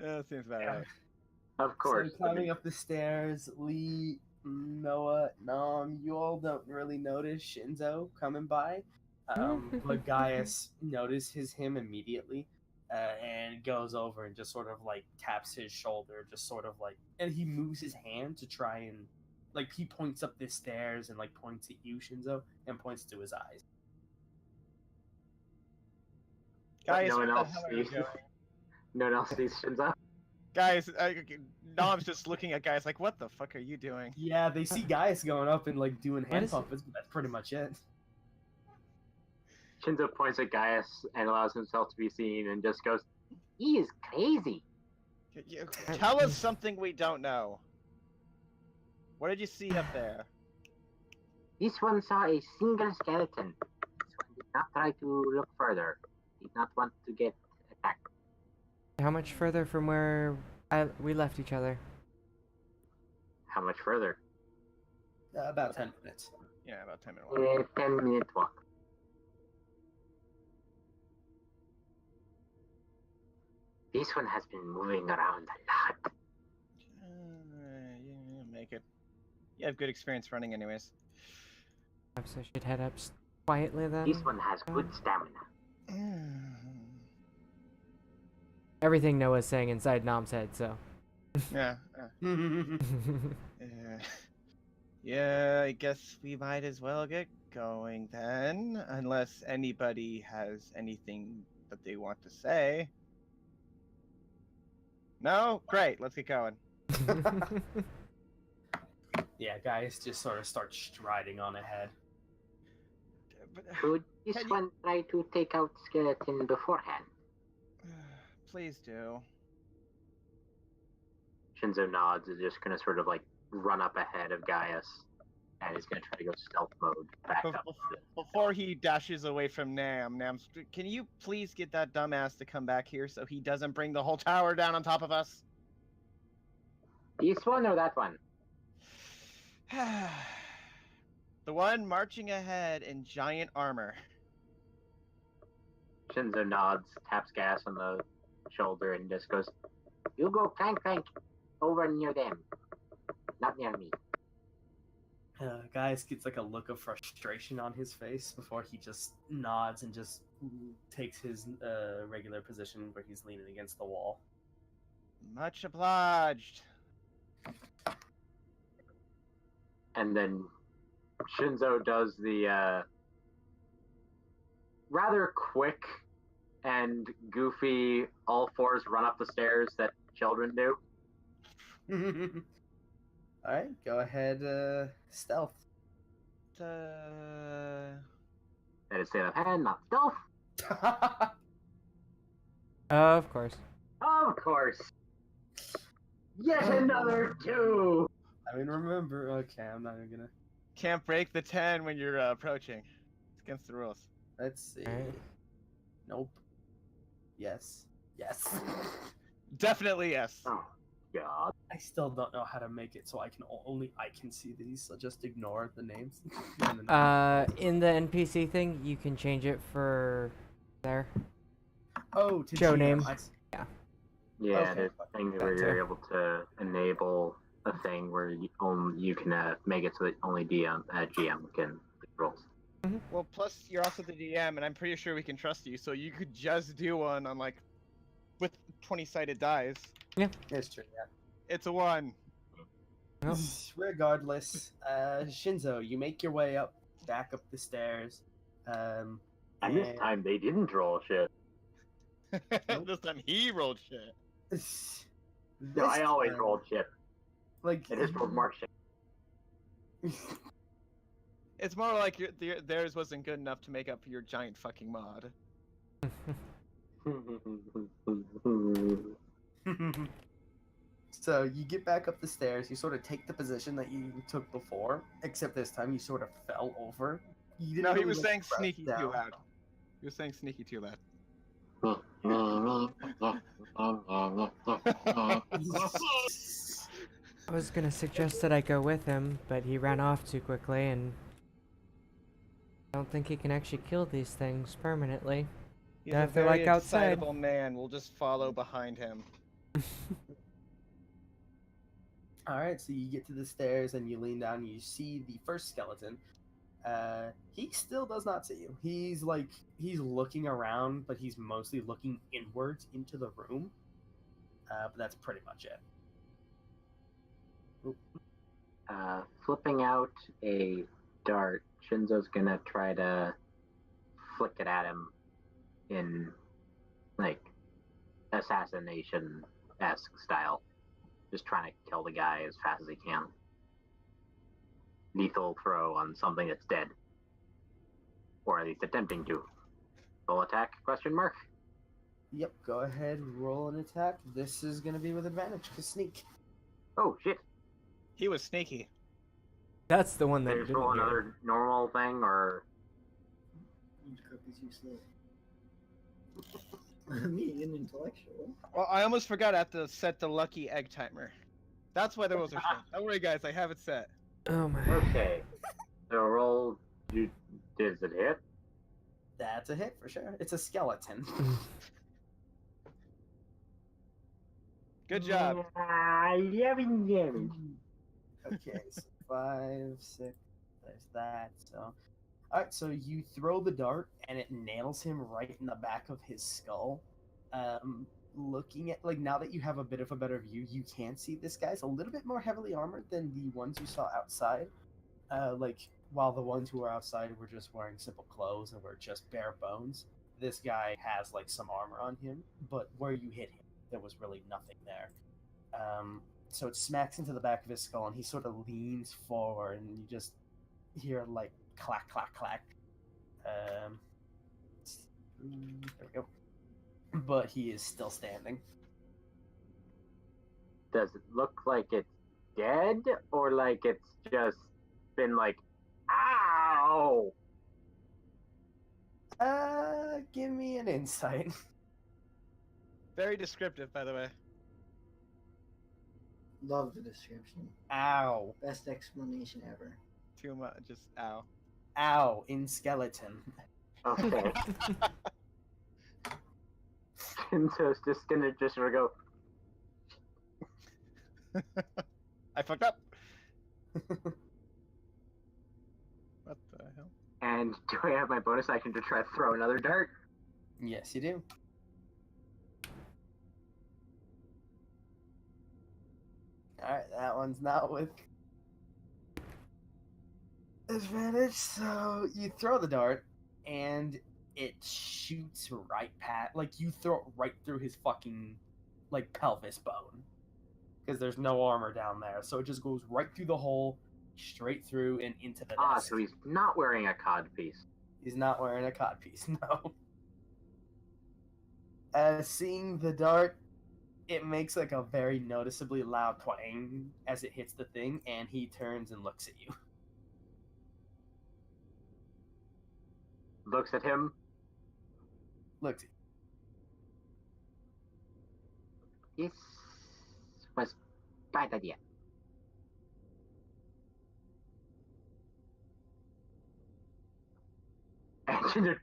Speaker 7: Yeah, that seems about
Speaker 2: Yeah.
Speaker 7: right.
Speaker 5: Of course.
Speaker 2: So climbing up the stairs, Lee, Noah, Nom, you all don't really notice Shinzo coming by. But Gaius notices him immediately and goes over and just sort of like taps his shoulder, just sort of like, and he moves his hand to try and, like, he points up the stairs and like points at you, Shinzo, and points to his eyes.
Speaker 7: Guys,
Speaker 5: no
Speaker 7: where
Speaker 5: one
Speaker 7: the
Speaker 5: else
Speaker 7: hell are you
Speaker 5: sees.
Speaker 7: going?
Speaker 5: No one else sees Shinzo.
Speaker 7: Guys, Nom's just looking at guys like, what the fuck are you doing?
Speaker 2: Yeah, they see Gaius going up and like doing hand
Speaker 3: is-
Speaker 2: puppets, but that's pretty much it.
Speaker 5: Shinzo points at Gaius and allows himself to be seen and just goes, "He is crazy."
Speaker 7: Tell us something we don't know. What did you see up there?
Speaker 5: This one saw a single skeleton. This one did not try to look further. Did not want to get attacked.
Speaker 3: How much further from where we left each other?
Speaker 5: How much further?
Speaker 2: About 10 minutes.
Speaker 7: Yeah, about 10 minutes. walk.
Speaker 5: 10-minute walk. This one has been moving around a lot.
Speaker 7: You make it. You have good experience running anyways.
Speaker 3: Perhaps I should head up quietly then.
Speaker 5: This one has good stamina.
Speaker 3: Everything Noah's saying inside Nom's head, so.
Speaker 7: Yeah. Yeah, I guess we might as well get going then, unless anybody has anything that they want to say. No? Great, let's get going.
Speaker 2: Yeah, guys just sort of start striding on ahead.
Speaker 7: But,
Speaker 5: Should this
Speaker 7: Can you-
Speaker 5: one try to take out skeleton beforehand?
Speaker 7: please do.
Speaker 5: Shinzo nods, is just gonna sort of like run up ahead of Gaius, and he's gonna try to go stealth mode back
Speaker 7: Bef-
Speaker 5: up.
Speaker 7: bef- Before he dashes away from Nam, can you please get that dumbass to come back here so he doesn't bring the whole tower down on top of us?
Speaker 5: This one or that one?
Speaker 7: The one marching ahead in giant armor.
Speaker 5: Shinzo nods, taps Gaius on the shoulder, and just goes, "You go clank clank over near them, not near me."
Speaker 2: Gaius gets like a look of frustration on his face before he just nods and just takes his regular position where he's leaning against the wall.
Speaker 7: Much obliged.
Speaker 5: And then Shinzo does the rather quick and goofy all fours run up the stairs that children do.
Speaker 2: Alright, go ahead, stealth.
Speaker 5: That is state of hand, not stealth.
Speaker 3: Of course.
Speaker 5: Of course. Yet another 2.
Speaker 2: I mean, remember, okay, I'm not even gonna.
Speaker 7: Can't break the 10 when you're approaching. It's against the rules.
Speaker 2: Let's see.
Speaker 3: Alright.
Speaker 2: Nope. Yes. Yes.
Speaker 7: Definitely yes.
Speaker 5: Oh, God.
Speaker 2: I still don't know how to make it so I can only I can see these, so just ignore the names.
Speaker 3: In the NPC thing, you can change it for there.
Speaker 2: Oh, to
Speaker 3: show
Speaker 2: GM,
Speaker 3: name.
Speaker 2: I see.
Speaker 5: Yeah,
Speaker 2: Okay.
Speaker 5: there's things where you're able to enable a thing where you can make it so that only GM can roll.
Speaker 7: Well, plus you're also the DM, and I'm pretty sure we can trust you, so you could just do one on like with 20-sided dice.
Speaker 2: It's true, yeah.
Speaker 7: It's a 1.
Speaker 3: Oh.
Speaker 2: Regardless, Shinzo, you make your way back up the stairs.
Speaker 5: And this
Speaker 2: and-
Speaker 5: time they didn't roll shit.
Speaker 7: This time he rolled shit.
Speaker 5: No, I
Speaker 2: this
Speaker 5: always
Speaker 2: time,
Speaker 5: rolled shit.
Speaker 2: Like,
Speaker 5: It is rolled more shit.
Speaker 7: It's more like theirs wasn't good enough to make up for your giant fucking mod.
Speaker 2: So you get back up the stairs, you sort of take the position that you took before, except this time you sort of fell over. You didn't
Speaker 7: No, he
Speaker 2: really,
Speaker 7: was
Speaker 2: like,
Speaker 7: saying
Speaker 2: press
Speaker 7: sneaky too
Speaker 2: down.
Speaker 7: loud. He was saying sneaky too loud.
Speaker 3: I was gonna suggest that I go with him, but he ran off too quickly, and I don't think he can actually kill these things permanently.
Speaker 7: He's
Speaker 3: Yeah,
Speaker 7: a
Speaker 3: if they're,
Speaker 7: very
Speaker 3: like, outside.
Speaker 7: excitable man. We'll just follow behind him.
Speaker 2: Alright, so you get to the stairs and you lean down and you see the first skeleton. He still does not see you. He's looking around, but he's mostly looking inwards into the room. But that's pretty much it. Oop.
Speaker 5: Flipping out a dart, Shinzo's gonna try to flick it at him in, like, assassination-esque style. Just trying to kill the guy as fast as he can. Lethal throw on something that's dead. Or at least attempting to. Full attack, question mark?
Speaker 2: Yep, go ahead, roll an attack. This is going to be with advantage, because sneak.
Speaker 5: Oh, shit.
Speaker 7: He was sneaky.
Speaker 3: That's the one that
Speaker 5: Can I just
Speaker 3: didn't
Speaker 5: roll
Speaker 3: hear.
Speaker 5: another normal thing, or...
Speaker 6: Cookies you slip. Me, an intellectual.
Speaker 7: Well, I almost forgot I have to set the lucky egg timer. That's why the rules are changed. Don't worry, guys. I have it set.
Speaker 3: Oh my.
Speaker 5: Okay. So roll... Does it hit?
Speaker 2: That's a hit for sure. It's a skeleton.
Speaker 7: Good job.
Speaker 5: 11 damage.
Speaker 2: Okay, so 5, 6, there's that. So, alright, so you throw the dart and it nails him right in the back of his skull. Looking at, like, now that you have a bit of a better view, you can see this guy's a little bit more heavily armored than the ones you saw outside. While the ones who were outside were just wearing simple clothes and were just bare bones, this guy has, like, some armor on him, but where you hit him, there was really nothing there. so it smacks into the back of his skull, and he sort of leans forward, and you just hear like clack, clack, clack. There we go. But he is still standing.
Speaker 5: Does it look like it's dead, or like it's just been like, ow?
Speaker 2: Give me an insight.
Speaker 7: Very descriptive, by the way.
Speaker 6: Love the description.
Speaker 2: Ow.
Speaker 6: Best explanation ever.
Speaker 7: Too much. Just ow.
Speaker 2: Ow, in skeleton.
Speaker 5: Okay. Shinzo's just gonna just sort of go,
Speaker 7: I fucked up. What the hell?
Speaker 5: and do I have my bonus action to try to throw another dart?
Speaker 2: Yes, you do. Alright, that one's not with advantage, so you throw the dart, and it shoots right past, like, you throw it right through his fucking, like, pelvis bone. Because there's no armor down there, so it just goes right through the hole, straight through, and into the desk.
Speaker 5: So he's not wearing a cod piece.
Speaker 2: He's not wearing a codpiece, no. Seeing the dart, it makes like a very noticeably loud twang as it hits the thing, and he turns and looks at you.
Speaker 5: Looks at him.
Speaker 2: Looks at
Speaker 5: This was bad idea. And Shinzo,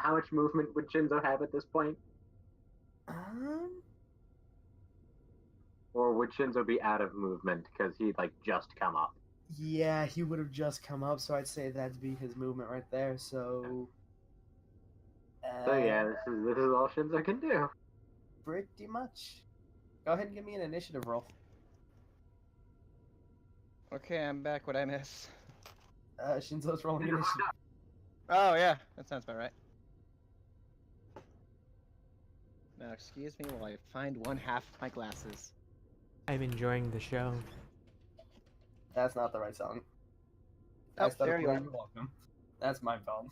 Speaker 5: how much movement would Shinzo have at this point? Or would Shinzo be out of movement because he'd like just come up?
Speaker 2: Yeah, he would have just come up, so I'd say that'd be his movement right there. So,
Speaker 5: So yeah, this is all Shinzo can do.
Speaker 2: pretty much. Go ahead and give me an initiative roll.
Speaker 7: Okay, I'm back. What'd I miss?
Speaker 2: Shinzo's rolling initiative.
Speaker 7: Oh, yeah. That sounds about right. Now, excuse me while I find one half of my glasses.
Speaker 3: I'm enjoying the show.
Speaker 2: That's not the right song.
Speaker 7: Oh,
Speaker 2: I started
Speaker 7: there you
Speaker 2: playing Welcome. That's my fault.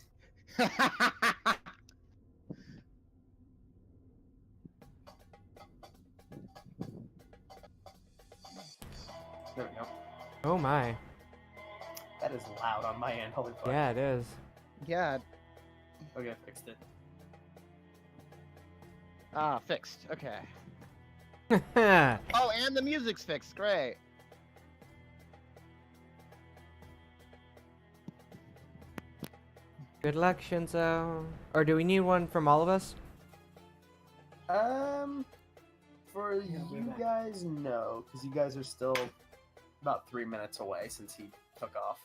Speaker 2: There we go.
Speaker 3: Oh my.
Speaker 2: That is loud on my end. Holy fuck.
Speaker 3: Yeah, it is.
Speaker 7: Yeah.
Speaker 2: Okay, I fixed it.
Speaker 7: Ah, fixed. Okay.
Speaker 3: Good
Speaker 7: Oh, and the music's fixed. Great.
Speaker 3: luck, Shinzo. Or do we need one from all of us?
Speaker 2: For you guys, no, because you guys are still about 3 minutes away since he took off.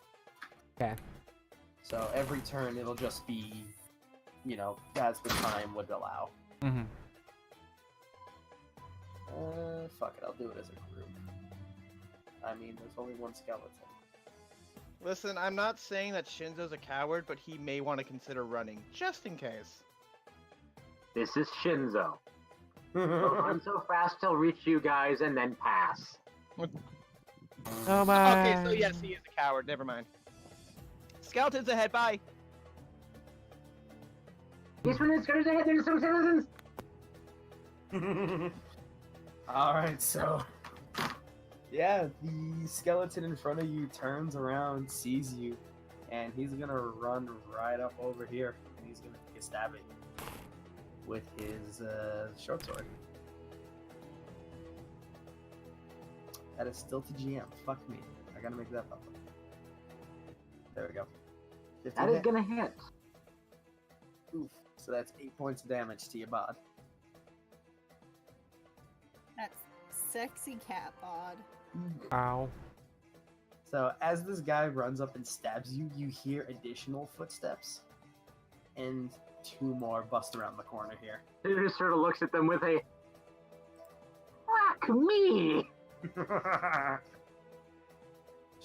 Speaker 3: Okay.
Speaker 2: So every turn it'll just be, you know, as the time would allow.
Speaker 3: Mm-hmm.
Speaker 2: Fuck it, I'll do it as a group. I mean, there's only one skeleton.
Speaker 7: Listen, I'm not saying that Shinzo's a coward, but he may want to consider running, just in case.
Speaker 5: This is Shinzo. He'll run so fast he'll reach you guys and then pass.
Speaker 3: Oh my.
Speaker 7: Okay, so yes, he is a coward. Never mind. Skeletons ahead, bye!
Speaker 5: These ones are ahead, there's some skeletons!
Speaker 2: Alright, so... Yeah, the skeleton in front of you turns around, sees you, and he's gonna run right up over here, and he's gonna take a stab at you with his short sword. That is still to GM. Fuck me. I gotta make that public. There we go. 15
Speaker 5: That is
Speaker 2: hit.
Speaker 5: gonna hit.
Speaker 2: Oof. So that's 8 points of damage to your bod.
Speaker 1: That's sexy cat bod.
Speaker 3: Ow.
Speaker 2: So as this guy runs up and stabs you, you hear additional footsteps, and 2 more bust around the corner here.
Speaker 5: He just sort of looks at them with a, "Fuck me!"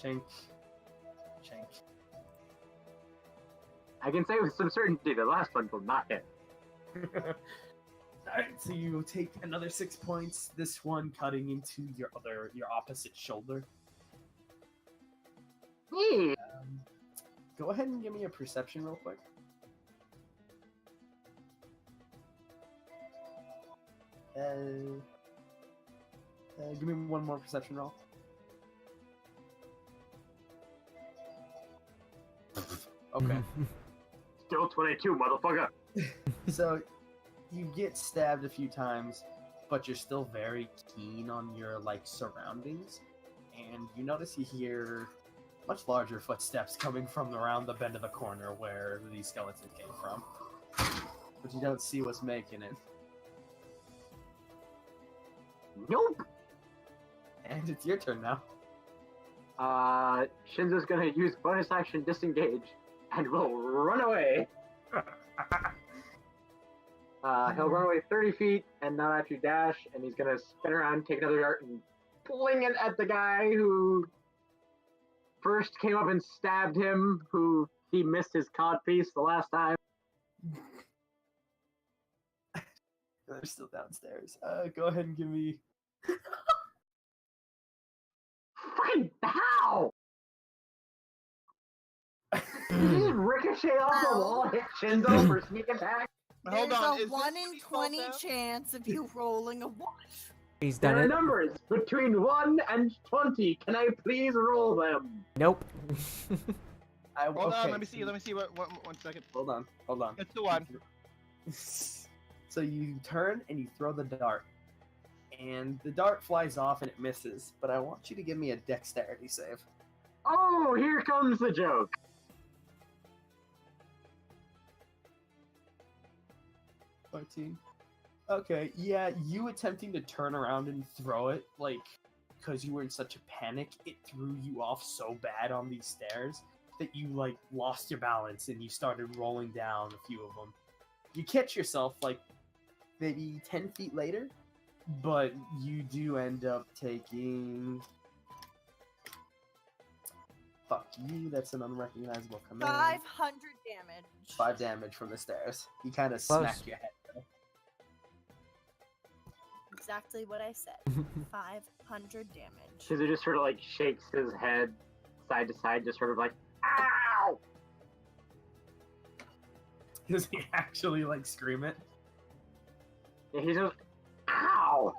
Speaker 2: Shank. Shank.
Speaker 5: I can say with some certainty the last one will not hit.
Speaker 2: Alright, so you take another 6 points, this one cutting into your opposite shoulder.
Speaker 5: Yeah.
Speaker 2: Go ahead and give me a perception real quick. Give me one more perception roll. Okay.
Speaker 5: Still 22, motherfucker.
Speaker 2: So, you get stabbed a few times, but you're still very keen on your surroundings, and you notice you hear much larger footsteps coming from around the bend of the corner where these skeletons came from. But you don't see what's making it.
Speaker 5: Nope.
Speaker 2: And it's your turn now.
Speaker 5: Shinzo's gonna use bonus action disengage and will run away. He'll run away 30 feet and not actually dash, and he's gonna spin around, take another dart, and fling it at the guy who first came up and stabbed him, who he missed his codpiece the last time.
Speaker 2: They're still downstairs. Go ahead and give me...
Speaker 5: Fucking how? Did you just ricochet off the wall and hit Shinzo for sneak attack?
Speaker 7: Hold
Speaker 1: There's
Speaker 7: on,
Speaker 1: a
Speaker 7: is
Speaker 1: 1
Speaker 7: this
Speaker 1: in
Speaker 7: what he called
Speaker 1: 20
Speaker 7: out?
Speaker 1: chance of you rolling a 1.
Speaker 3: He's
Speaker 5: There
Speaker 3: done
Speaker 5: are
Speaker 3: it.
Speaker 5: numbers between 1 and 20. Can I please roll them?
Speaker 3: Nope.
Speaker 7: Hold on, let me see. One second.
Speaker 2: Hold on.
Speaker 7: It's the one.
Speaker 2: So you turn and you throw the dart. And the dart flies off and it misses. But I want you to give me a dexterity save.
Speaker 5: Oh, here comes the joke.
Speaker 2: 14. Okay, yeah, you attempting to turn around and throw it, because you were in such a panic, it threw you off so bad on these stairs that you, lost your balance and you started rolling down a few of them. You catch yourself, maybe 10 feet later, but you do end up taking... Fuck you, that's an unrecognizable command.
Speaker 1: 500 damage.
Speaker 2: 5 damage from the stairs. You kind of
Speaker 3: Close.
Speaker 2: smack your head.
Speaker 1: Exactly what I said. 500 damage.
Speaker 5: Shinzo just sort of shakes his head side to side, just sort of ow!
Speaker 2: Does he actually scream it?
Speaker 5: Yeah, he's just, ow!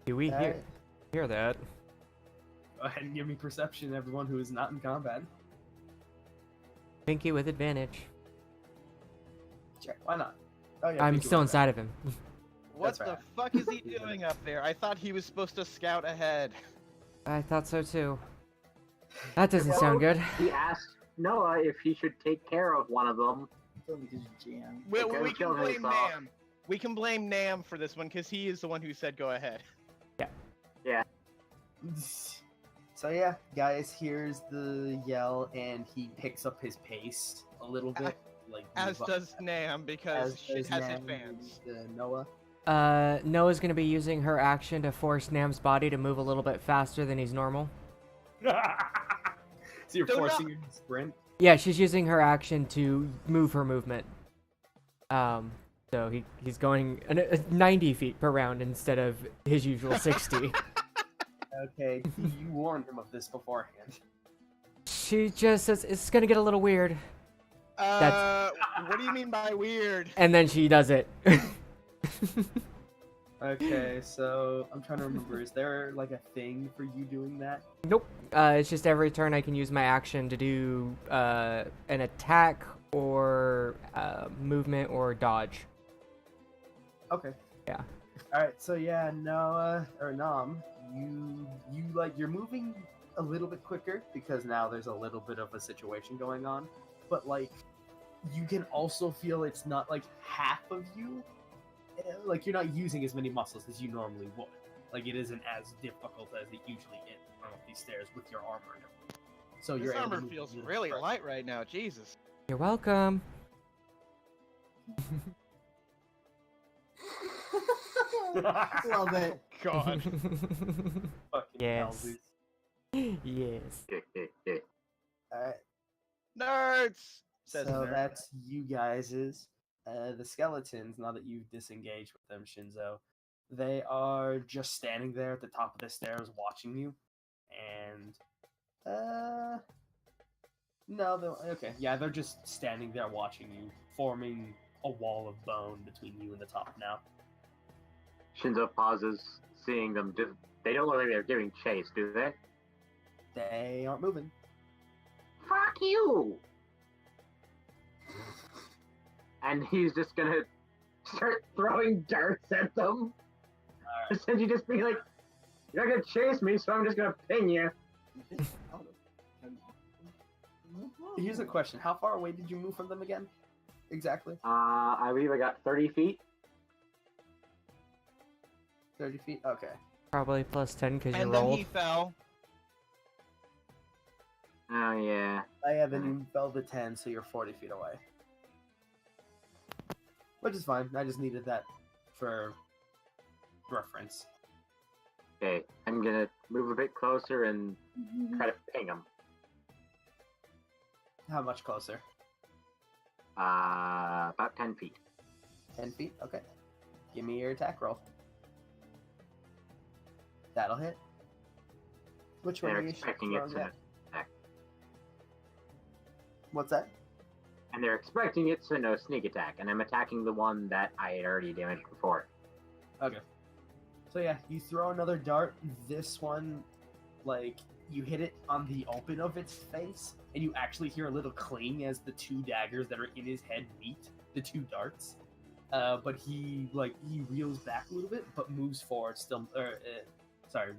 Speaker 3: Do we
Speaker 2: Alright.
Speaker 3: hear that?
Speaker 2: Go ahead and give me perception, everyone who is not in combat.
Speaker 3: Pinky with advantage.
Speaker 2: Sure, why not? Oh, yeah,
Speaker 3: I'm
Speaker 2: Pinky
Speaker 3: still
Speaker 2: was
Speaker 3: inside of him.
Speaker 7: What
Speaker 2: That's
Speaker 7: the
Speaker 2: right.
Speaker 7: fuck is he doing up there? I thought he was supposed to scout ahead.
Speaker 3: I thought so too. That doesn't sound good.
Speaker 5: He asked Noah if he should take care of one of them.
Speaker 6: It's only because you jammed.
Speaker 7: We
Speaker 5: Okay,
Speaker 7: can
Speaker 5: kill
Speaker 7: blame
Speaker 5: himself.
Speaker 7: Nam. We can blame Nam for this one because he is the one who said go ahead.
Speaker 2: So yeah, guys, here's the yell, and he picks up his pace a little bit.
Speaker 7: As
Speaker 2: move up.
Speaker 7: does Nam because
Speaker 2: As
Speaker 7: shit
Speaker 2: does
Speaker 7: has
Speaker 2: Nam
Speaker 7: advanced.
Speaker 2: and, Noah.
Speaker 3: Noah's gonna be using her action to force Nam's body to move a little bit faster than he's normal.
Speaker 2: So you're
Speaker 7: So
Speaker 2: forcing him to sprint?
Speaker 3: Yeah, she's using her action to move her movement. So he's going 90 feet per round instead of his usual 60.
Speaker 2: Okay, you warned him of this beforehand.
Speaker 3: She just says it's gonna get a little weird,
Speaker 7: What do you mean by weird?
Speaker 3: and then she does it.
Speaker 2: Okay, so I'm trying to remember, is there a thing for you doing that?
Speaker 3: Nope. It's just every turn I can use my action to do an attack or movement or dodge.
Speaker 2: Okay.
Speaker 3: Yeah.
Speaker 2: Alright, so yeah, Noah, or Nam, you're moving a little bit quicker because now there's a little bit of a situation going on, but you can also feel it's not half of you, you're not using as many muscles as you normally would. It isn't as difficult as it usually is to run up these stairs with your armor and everything. So
Speaker 7: This
Speaker 2: you're able to
Speaker 7: armor
Speaker 2: move
Speaker 7: feels
Speaker 2: a little
Speaker 7: really
Speaker 2: faster.
Speaker 7: light right now. Jesus.
Speaker 3: You're welcome.
Speaker 6: Love it.
Speaker 7: God.
Speaker 2: Fucking hell,
Speaker 3: Yes.
Speaker 2: dude.
Speaker 3: Yes.
Speaker 2: Alright,
Speaker 7: Nerds! Says
Speaker 2: so
Speaker 7: nerd.
Speaker 2: that's you guys'. The skeletons, now that you've disengaged with them, Shinzo, they are just standing there at the top of the stairs watching you. And, no, okay, yeah, they're just standing there watching you, forming a wall of bone between you and the top now.
Speaker 5: Shinzo pauses, seeing them. They don't look like they're giving chase, do they?
Speaker 2: They aren't moving.
Speaker 5: Fuck you! And he's just gonna start throwing darts at them. Essentially just being like, you're not gonna chase me, so I'm just gonna ping you.
Speaker 2: Here's a question. How far away did you move from them again? Exactly?
Speaker 5: I believe I got 30 feet.
Speaker 2: 30 feet? Okay.
Speaker 3: Probably plus 10 because you
Speaker 7: And then
Speaker 3: rolled.
Speaker 7: he fell.
Speaker 5: Oh, yeah.
Speaker 2: Oh yeah, then you fell to 10, so you're 40 feet away. Which is fine. I just needed that for reference.
Speaker 5: Okay, I'm gonna move a bit closer and try to ping him.
Speaker 2: How much closer?
Speaker 5: About 10 feet.
Speaker 2: 10 feet? Okay. Give me your attack roll. That'll hit. Which one
Speaker 5: They're
Speaker 2: are you
Speaker 5: expecting it
Speaker 2: throwing
Speaker 5: to
Speaker 2: at? What's that?
Speaker 5: And they're expecting it to no sneak attack, and I'm attacking the one that I had already damaged before.
Speaker 2: Okay. So yeah, you throw another dart. This one, like, you hit it on the open of its face, and you actually hear a little cling as the two daggers that are in his head meet the two darts. But he reels back a little bit, but moves forward still.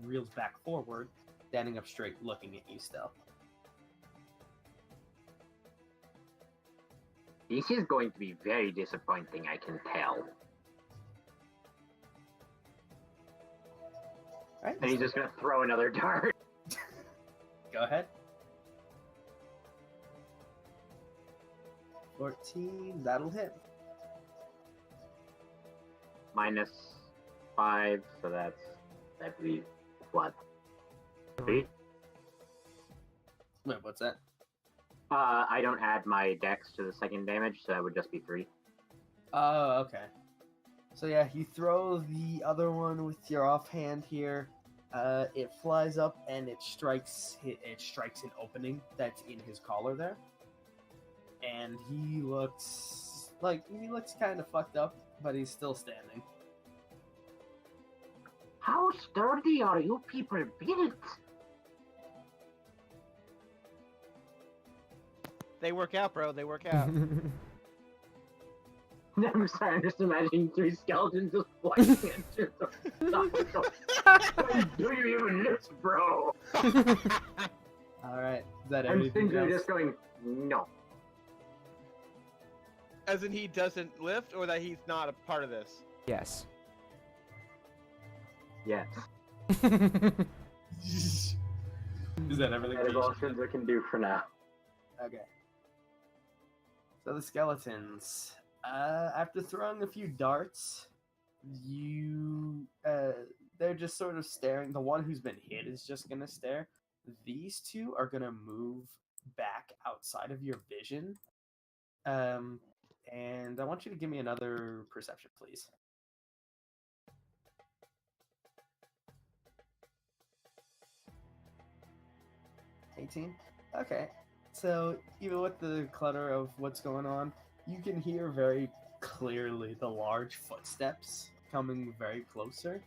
Speaker 2: Reels back forward, standing up straight, looking at you still.
Speaker 5: This is going to be very disappointing, I can tell.
Speaker 2: Right.
Speaker 5: And he's just gonna throw another dart.
Speaker 2: Go ahead. 14. That'll hit.
Speaker 5: -5, so that's, I believe, what? 3?
Speaker 2: Wait, what's that?
Speaker 5: I don't add my dex to the second damage, so that would just be 3.
Speaker 2: Oh, okay. So yeah, you throw the other one with your offhand here. It flies up and it strikes an opening that's in his collar there. And he looks kind of fucked up, but he's still standing.
Speaker 5: How sturdy are you people built?
Speaker 7: They work out, bro. They work out.
Speaker 5: I'm sorry, I'm just imagining 3 skeletons just flying into the Why do you even lift, bro?
Speaker 2: Alright, is that
Speaker 5: I'm
Speaker 2: everything
Speaker 5: simply
Speaker 2: else?
Speaker 5: just going, no.
Speaker 7: As in he doesn't lift, or that he's not a part of this?
Speaker 3: Yes.
Speaker 5: Yes.
Speaker 2: Is that everything?
Speaker 5: That is all Shinzo can do for now.
Speaker 2: Okay. So the skeletons. After throwing a few darts, they're just sort of staring. The one who's been hit is just gonna stare. These two are gonna move back outside of your vision. And I want you to give me another perception, please. $18? Okay. So, even with the clutter of what's going on, you can hear very clearly the large footsteps coming very closer.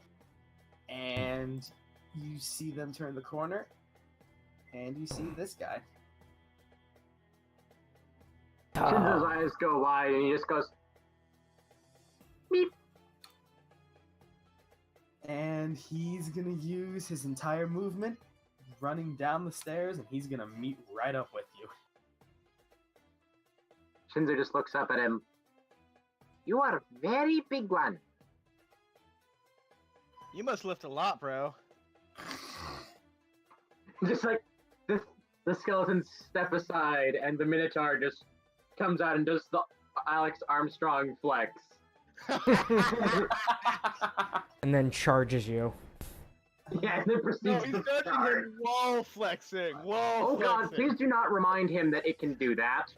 Speaker 2: And you see them turn the corner, and you see this guy.
Speaker 5: Shinzo's eyes go wide, and he just goes, beep.
Speaker 2: And he's gonna use his entire movement running down the stairs, and he's gonna meet right up with you.
Speaker 5: Shinzo just looks up at him. You are a very big one.
Speaker 7: You must lift a lot, bro.
Speaker 5: Just like the skeletons step aside, and the Minotaur just comes out and does the Alex Armstrong flex.
Speaker 3: And then charges you.
Speaker 5: Yeah, and then
Speaker 7: No,
Speaker 5: proceeds
Speaker 7: he's
Speaker 5: to
Speaker 7: judging
Speaker 5: charge.
Speaker 7: him wall flexing. Wall
Speaker 5: Oh god,
Speaker 7: flexing.
Speaker 5: please do not remind him that it can do that.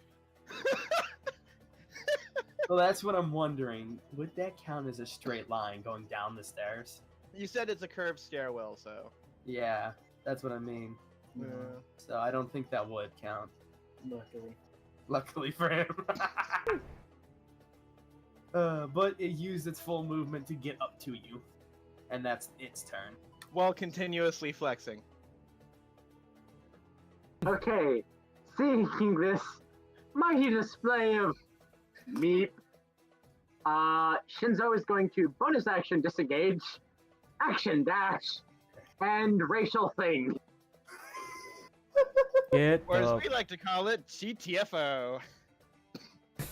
Speaker 2: Well, that's what I'm wondering. Would that count as a straight line going down the stairs?
Speaker 7: You said it's a curved stairwell, so.
Speaker 2: Yeah, that's what I mean.
Speaker 7: Yeah.
Speaker 2: So I don't think that would count.
Speaker 6: Luckily.
Speaker 2: Luckily for him. But it used its full movement to get up to you. And that's its turn.
Speaker 7: While continuously flexing.
Speaker 5: Okay, seeing this mighty display of meat, Shinzo is going to bonus action disengage, action dash, and racial thing.
Speaker 3: Get
Speaker 7: Or as
Speaker 3: the...
Speaker 7: we like to call it, GTFO.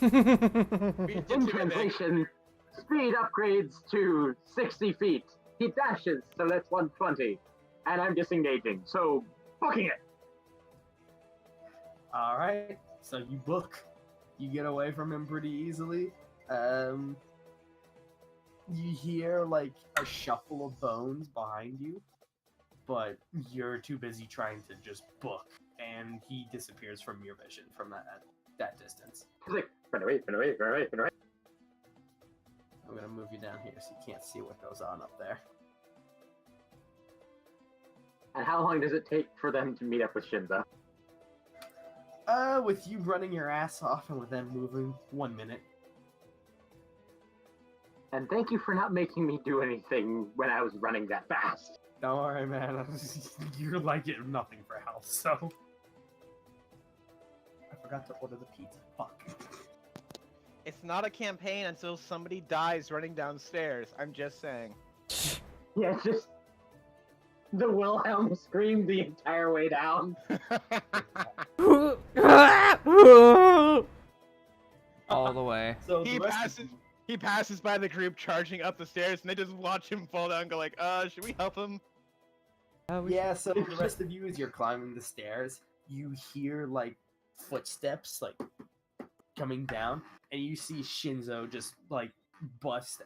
Speaker 5: In translation, speed upgrades to 60 feet. He dashes, so that's 120. And I'm disengaging, so booking it.
Speaker 2: Alright, so you book. You get away from him pretty easily. You hear like a shuffle of bones behind you, but you're too busy trying to just book, and he disappears from your vision from that distance.
Speaker 5: He's like, run away, run away, run away, run away.
Speaker 2: I'm gonna move you down here so you can't see what goes on up there.
Speaker 5: And how long does it take for them to meet up with Shinzo?
Speaker 2: With you running your ass off and with them moving, 1 minute.
Speaker 5: And thank you for not making me do anything when I was running that fast.
Speaker 2: Don't worry, man. You're like it nothing for health, so. I forgot to order the pizza. Fuck.
Speaker 7: It's not a campaign until somebody dies running downstairs. I'm just saying.
Speaker 5: Yeah, it's just the Wilhelm screamed the entire way down.
Speaker 3: All the way.
Speaker 2: So
Speaker 7: He
Speaker 2: the rest
Speaker 7: passes-
Speaker 2: of
Speaker 7: He passes by the group charging up the stairs, and they just watch him fall down and go like, should we help him?
Speaker 2: yeah, so the rest of you, as you're climbing the stairs, you hear like footsteps like coming down, and you see Shinzo just like bust.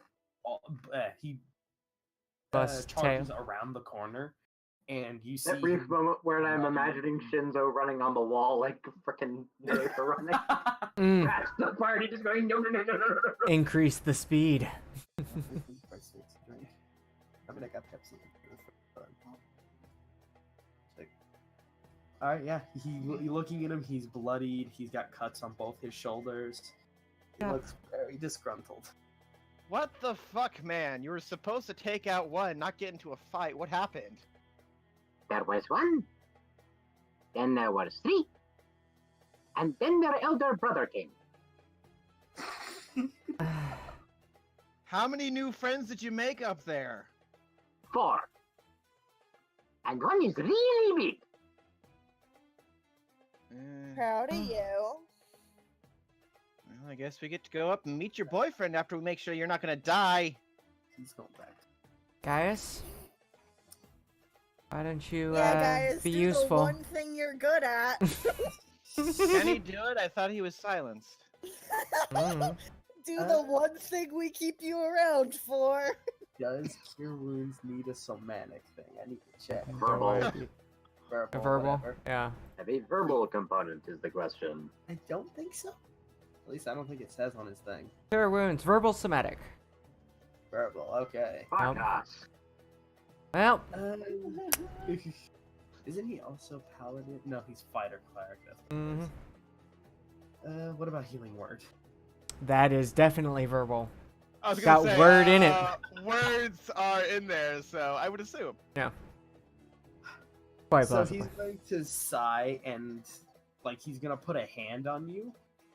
Speaker 2: He
Speaker 3: Bust
Speaker 2: charges
Speaker 3: tail.
Speaker 2: around the corner, and you see
Speaker 5: That brief
Speaker 2: him
Speaker 5: moment where I'm
Speaker 2: running.
Speaker 5: imagining Shinzo running on the wall like the frickin' narrator running.
Speaker 3: Mm.
Speaker 5: That's the party just going, no, no, no, no, no, no, no.
Speaker 3: Increase the speed.
Speaker 2: I mean, I got Pepsi. Alright, yeah. You looking at him, he's bloodied, he's got cuts on both his shoulders. He
Speaker 3: Yeah.
Speaker 2: looks very disgruntled.
Speaker 7: What the fuck, man? You were supposed to take out one, not get into a fight. What happened?
Speaker 5: There was one. Then there was three. And then their elder brother came.
Speaker 7: How many new friends did you make up there?
Speaker 5: 4. And one is really big.
Speaker 1: Proud of you.
Speaker 7: Well, I guess we get to go up and meet your boyfriend after we make sure you're not gonna die.
Speaker 2: He's going back.
Speaker 3: Gaius? Why don't you
Speaker 1: Yeah, guys,
Speaker 3: be
Speaker 1: do
Speaker 3: useful?
Speaker 1: the one thing you're good at.
Speaker 7: Can he do it? I thought he was silenced.
Speaker 3: Mm.
Speaker 1: Do the one thing we keep you around for.
Speaker 2: Does Cure Wounds need a somatic thing? I need to check.
Speaker 5: Verbal.
Speaker 3: A verbal?
Speaker 2: Whatever.
Speaker 3: Yeah.
Speaker 5: A verbal component is the question.
Speaker 2: I don't think so. At least I don't think it says on his thing.
Speaker 3: Cure wounds, verbal somatic.
Speaker 2: Verbal, okay.
Speaker 5: Fuck
Speaker 3: Nope.
Speaker 5: us.
Speaker 3: Well,
Speaker 2: Isn't he also paladin? No, he's fighter cleric. That's what
Speaker 3: mhm.
Speaker 2: it is. What about healing word?
Speaker 3: That is definitely verbal.
Speaker 7: I was
Speaker 3: It's
Speaker 7: gonna
Speaker 3: got
Speaker 7: say,
Speaker 3: word in it.
Speaker 7: Words are in there, so I would assume.
Speaker 3: Quite
Speaker 2: So
Speaker 3: possibly.
Speaker 2: he's going to sigh and like he's gonna put a hand on you.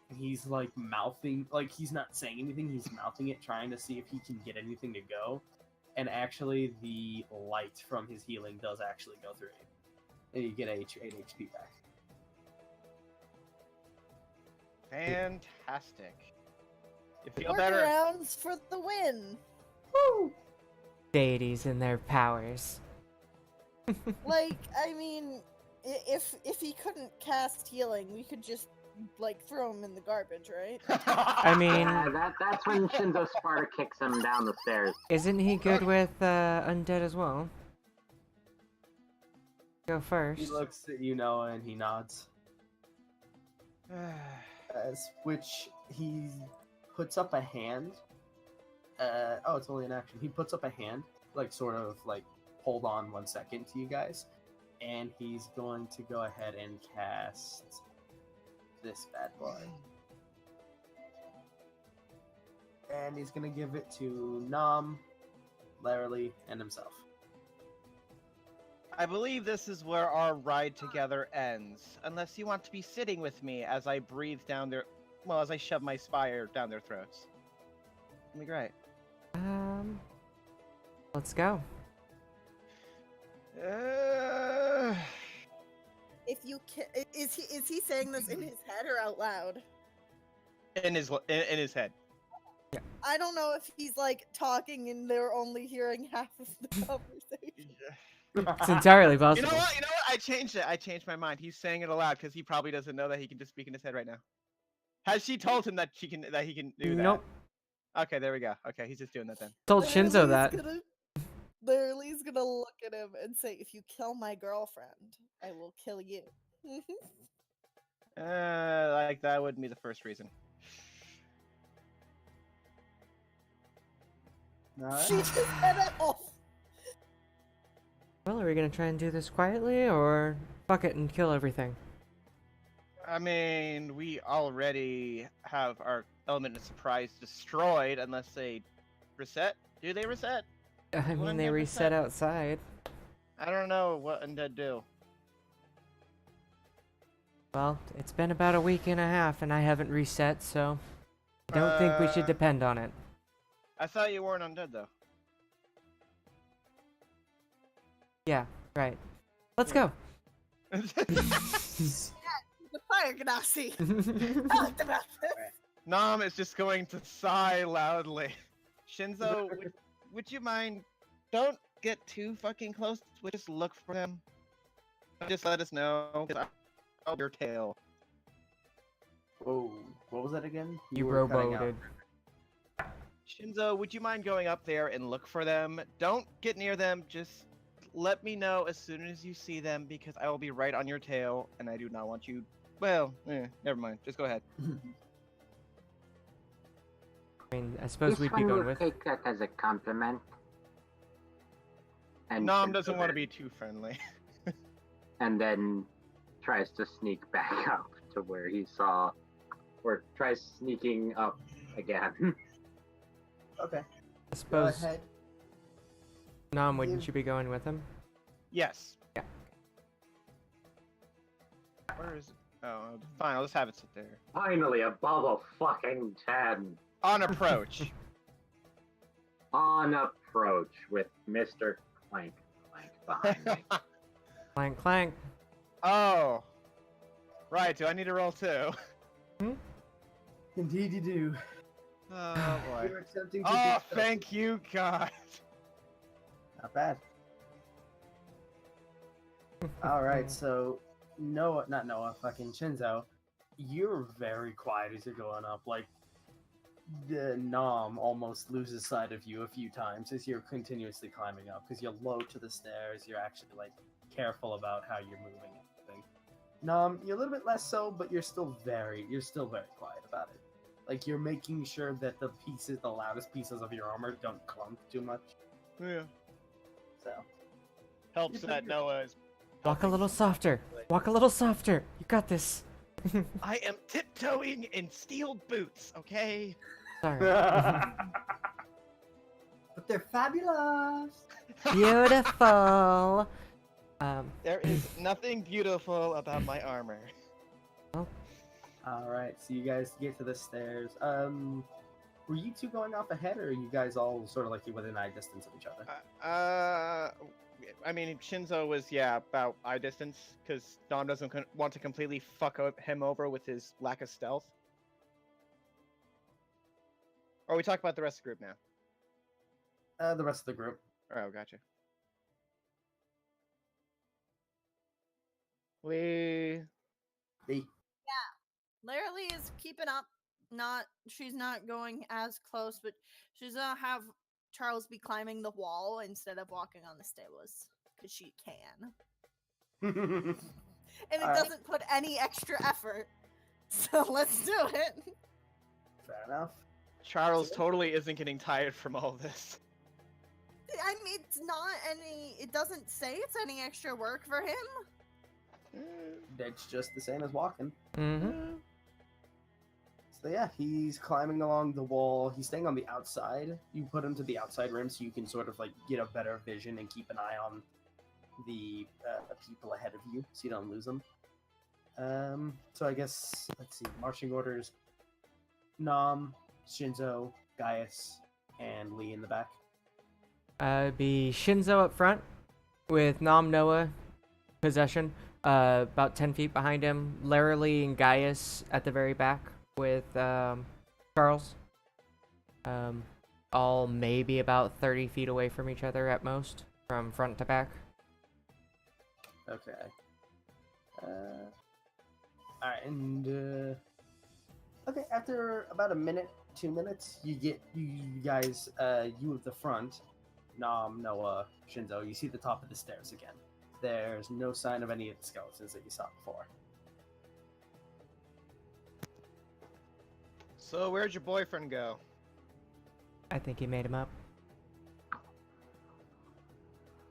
Speaker 2: And he's like mouthing, like he's not saying anything. He's mouthing it, trying to see if he can get anything to go. And actually, the light from his healing does actually go through you, and you get 8 HP back.
Speaker 7: Fantastic. You feel
Speaker 1: Work
Speaker 7: better?
Speaker 1: rounds for the win.
Speaker 3: Deities and their powers.
Speaker 1: Like, I mean, if he couldn't cast healing, we could just like throw him in the garbage, right?
Speaker 3: I mean,
Speaker 5: Yeah, that's when Shinzo Sparta kicks him down the stairs.
Speaker 3: isn't he good with undead as well? Go first.
Speaker 2: He looks at you, Noah, and he nods. Which he puts up a hand. Oh, it's only an action. He puts up a hand, like sort of like hold on 1 second to you guys, and he's going to go ahead and cast this bad boy. And he's going to give it to Nom, Larry, and himself.
Speaker 7: I believe this is where our ride together ends, unless you want to be sitting with me as I breathe down their, well, as I shove my spire down their throats. It'll be great.
Speaker 3: Let's go.
Speaker 1: If you is he saying this in his head or out loud?
Speaker 7: In his head.
Speaker 3: Yeah.
Speaker 1: I don't know if he's like talking and they're only hearing half of the conversation.
Speaker 3: It's entirely
Speaker 7: You
Speaker 3: possible.
Speaker 7: know what? I changed it. I changed my mind. He's saying it aloud because he probably doesn't know that he can just speak in his head right now. Has she told him that he can do that?
Speaker 3: Nope.
Speaker 7: Okay, there we go. Okay, he's just doing that then.
Speaker 3: Told Shinzo that.
Speaker 1: Literally's gonna look at him and say, "If you kill my girlfriend, I will kill you."
Speaker 7: Like that wouldn't be the first reason.
Speaker 1: She just said it off.
Speaker 3: Well, are we gonna try and do this quietly, or fuck it and kill everything?
Speaker 7: I mean, we already have our element of surprise destroyed unless they reset. Do they reset?
Speaker 3: I mean,
Speaker 7: When
Speaker 3: they
Speaker 7: they
Speaker 3: reset
Speaker 7: reset-
Speaker 3: outside.
Speaker 7: I don't know what Undead do.
Speaker 3: Well, it's been about a week and a half, and I haven't reset, so I don't think we should
Speaker 7: Uh,
Speaker 3: depend on it.
Speaker 7: I thought you weren't Undead though.
Speaker 3: Yeah, right. Let's go.
Speaker 1: The fire ganassi. Talked about this.
Speaker 7: Nom is just going to sigh loudly. Shinzo, would you mind? Don't get too fucking close. We'll just look for them. Just let us know. I'll your tail.
Speaker 2: Whoa, what was that again?
Speaker 3: You
Speaker 2: were cutting out.
Speaker 3: rowboated.
Speaker 7: Shinzo, would you mind going up there and look for them? Don't get near them. Just let me know as soon as you see them because I will be right on your tail, and I do not want you. Well, never mind. Just go ahead.
Speaker 3: I mean, I suppose
Speaker 5: This
Speaker 3: we'd be
Speaker 5: one
Speaker 3: going
Speaker 5: will
Speaker 3: with.
Speaker 5: take that as a compliment. And
Speaker 7: Nom doesn't want to be too friendly.
Speaker 5: And then tries to sneak back up to where he saw, or tries sneaking up again.
Speaker 2: Okay,
Speaker 3: I
Speaker 2: go
Speaker 3: suppose,
Speaker 2: ahead.
Speaker 3: Nom, wouldn't you be going with him?
Speaker 7: Yes.
Speaker 3: Yeah.
Speaker 7: Where is it? Oh, fine. I'll just have it sit there.
Speaker 5: Finally, above a fucking 10.
Speaker 7: On approach.
Speaker 5: On approach with Mr. Clank. Clank behind me.
Speaker 3: Clank, clank.
Speaker 7: Oh. Right. Do I need to roll too?
Speaker 2: Indeed you do.
Speaker 7: Oh boy.
Speaker 2: You're attempting to
Speaker 7: Oh,
Speaker 2: do so.
Speaker 7: thank you, God.
Speaker 2: Not bad. Alright, so not Noah, fucking Shinzo, you're very quiet as you're going up. Like, the Nom almost loses sight of you a few times as you're continuously climbing up, because you're low to the stairs, you're actually, like, careful about how you're moving and everything. Nom, you're a little bit less so, but you're still very quiet about it. Like, you're making sure that the loudest pieces of your armor don't clunk too much,
Speaker 7: Yeah.
Speaker 2: so...
Speaker 7: Helps
Speaker 2: Yeah,
Speaker 7: that
Speaker 2: but
Speaker 7: Noah is.
Speaker 3: Walk a little softer. Walk a little softer. You got this.
Speaker 7: I am tiptoeing in steel boots, okay?
Speaker 3: Sorry.
Speaker 6: But they're fabulous.
Speaker 3: Beautiful.
Speaker 7: There is nothing beautiful about my armor.
Speaker 2: Alright, so you guys get to the stairs. Were you two going off ahead, or are you guys all sort of like within eye distance of each other?
Speaker 7: I mean, Shinzo was, about eye distance, because Dom doesn't want to completely fuck him over with his lack of stealth. Or we talk about the rest of the group now?
Speaker 2: The rest of the group.
Speaker 7: Oh, gotcha. We...
Speaker 1: Literally is keeping up. She's not going as close, but she's gonna have Charles be climbing the wall instead of walking on the stairs because she can, and it
Speaker 2: Alright.
Speaker 1: doesn't put any extra effort. So let's do it.
Speaker 2: Fair enough.
Speaker 7: Charles totally isn't getting tired from all this.
Speaker 1: I mean, it's not any. It doesn't say it's any extra work for him.
Speaker 2: It's just the same as walking.
Speaker 3: Mm-hmm.
Speaker 2: So yeah, he's climbing along the wall. He's staying on the outside. You put him to the outside rim so you can sort of like get a better vision and keep an eye on the people ahead of you so you don't lose them. So I guess, let's see, marching orders: Nam, Shinzo, Gaius, and Lee in the back.
Speaker 3: Be Shinzo up front with Nam Noah possession, about 10 feet behind him. Larry and Gaius at the very back with Charles. All maybe about 30 feet away from each other at most, from front to back.
Speaker 2: Okay. Alright, and okay, after about a minute, 2 minutes, you guys, you at the front, Nam, Noah, Shinzo, you see the top of the stairs again. There's no sign of any of the skeletons that you saw before.
Speaker 7: So where'd your boyfriend go?
Speaker 3: I think he made him up.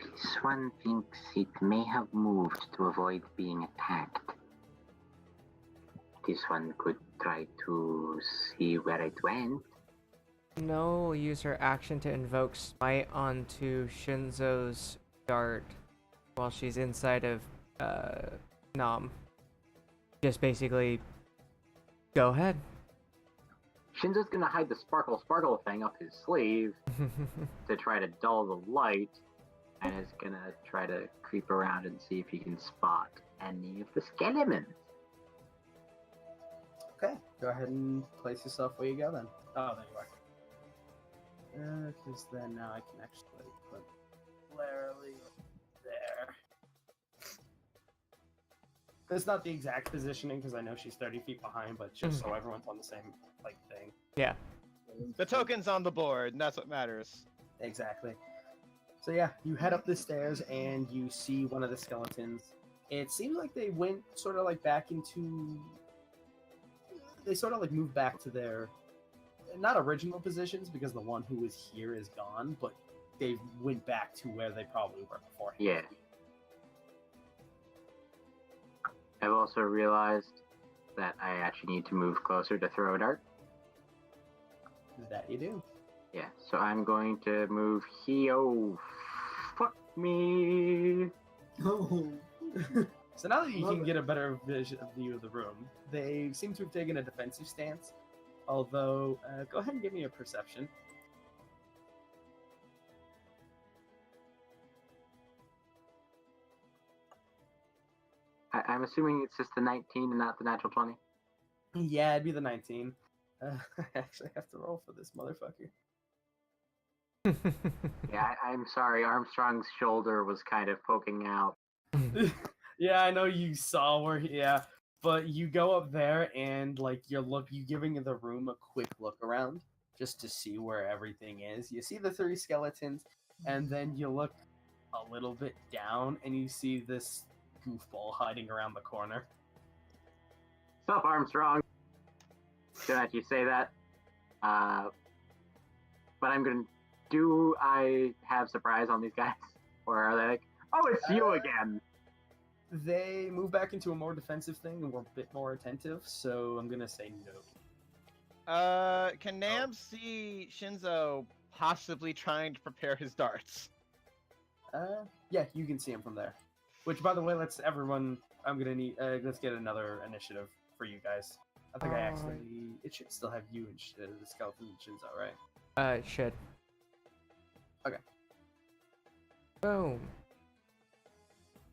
Speaker 5: This one thinks it may have moved to avoid being attacked. This one could try to see where it went.
Speaker 3: No, use her action to invoke Smite onto Shinzo's dart while she's inside of Nam. Just basically, go ahead.
Speaker 5: Shinzo's gonna hide the sparkle thing up his sleeve to try to dull the light, and is gonna try to creep around and see if he can spot any of the skeletons.
Speaker 2: Okay, go ahead and place yourself where you go then. Oh, there you are. Because then now I can actually put Larry there. It's not the exact positioning because I know she's 30 feet behind, but just so everyone's on the same like thing.
Speaker 3: Yeah.
Speaker 7: The token's on the board, and that's what matters.
Speaker 2: Exactly. So yeah, you head up the stairs and you see one of the skeletons. It seems like they went sort of like back into. They sort of like moved back to their, not original positions because the one who was here is gone, but they went back to where they probably were before.
Speaker 5: Yeah. I've also realized that I actually need to move closer to throw a dart.
Speaker 2: That you do. Yeah,
Speaker 5: So I'm going to move Hio. Fuck me.
Speaker 6: Oh.
Speaker 2: So now that you
Speaker 6: Love
Speaker 2: can
Speaker 6: it.
Speaker 2: get a better view of the room, they seem to have taken a defensive stance. Although, go ahead and give me a perception.
Speaker 5: I'm assuming it's just the 19 and not the natural 20.
Speaker 2: Yeah, it'd be the 19. I actually have to roll for this motherfucker.
Speaker 5: Yeah, I'm sorry. Armstrong's shoulder was kind of poking out.
Speaker 2: Yeah, I know you saw where. Yeah, but you go up there and like you giving the room a quick look around just to see where everything is. You see the 3 skeletons, and then you look a little bit down and you see this goofball hiding around the corner.
Speaker 5: Stop, Armstrong. Don't actually say that. But I'm gonna. Do I have surprise on these guys, or are they like, oh, it's you again?
Speaker 2: They move back into a more defensive thing and were a bit more attentive, so I'm gonna say no.
Speaker 7: Can Nam see Shinzo possibly trying to prepare his darts?
Speaker 2: Yeah, you can see him from there. Which, by the way, let's everyone. I'm gonna need. Let's get another initiative for you guys. I think I actually. It should still have you and the skeleton and Shinzo, right?
Speaker 3: It should.
Speaker 2: Okay.
Speaker 3: Boom.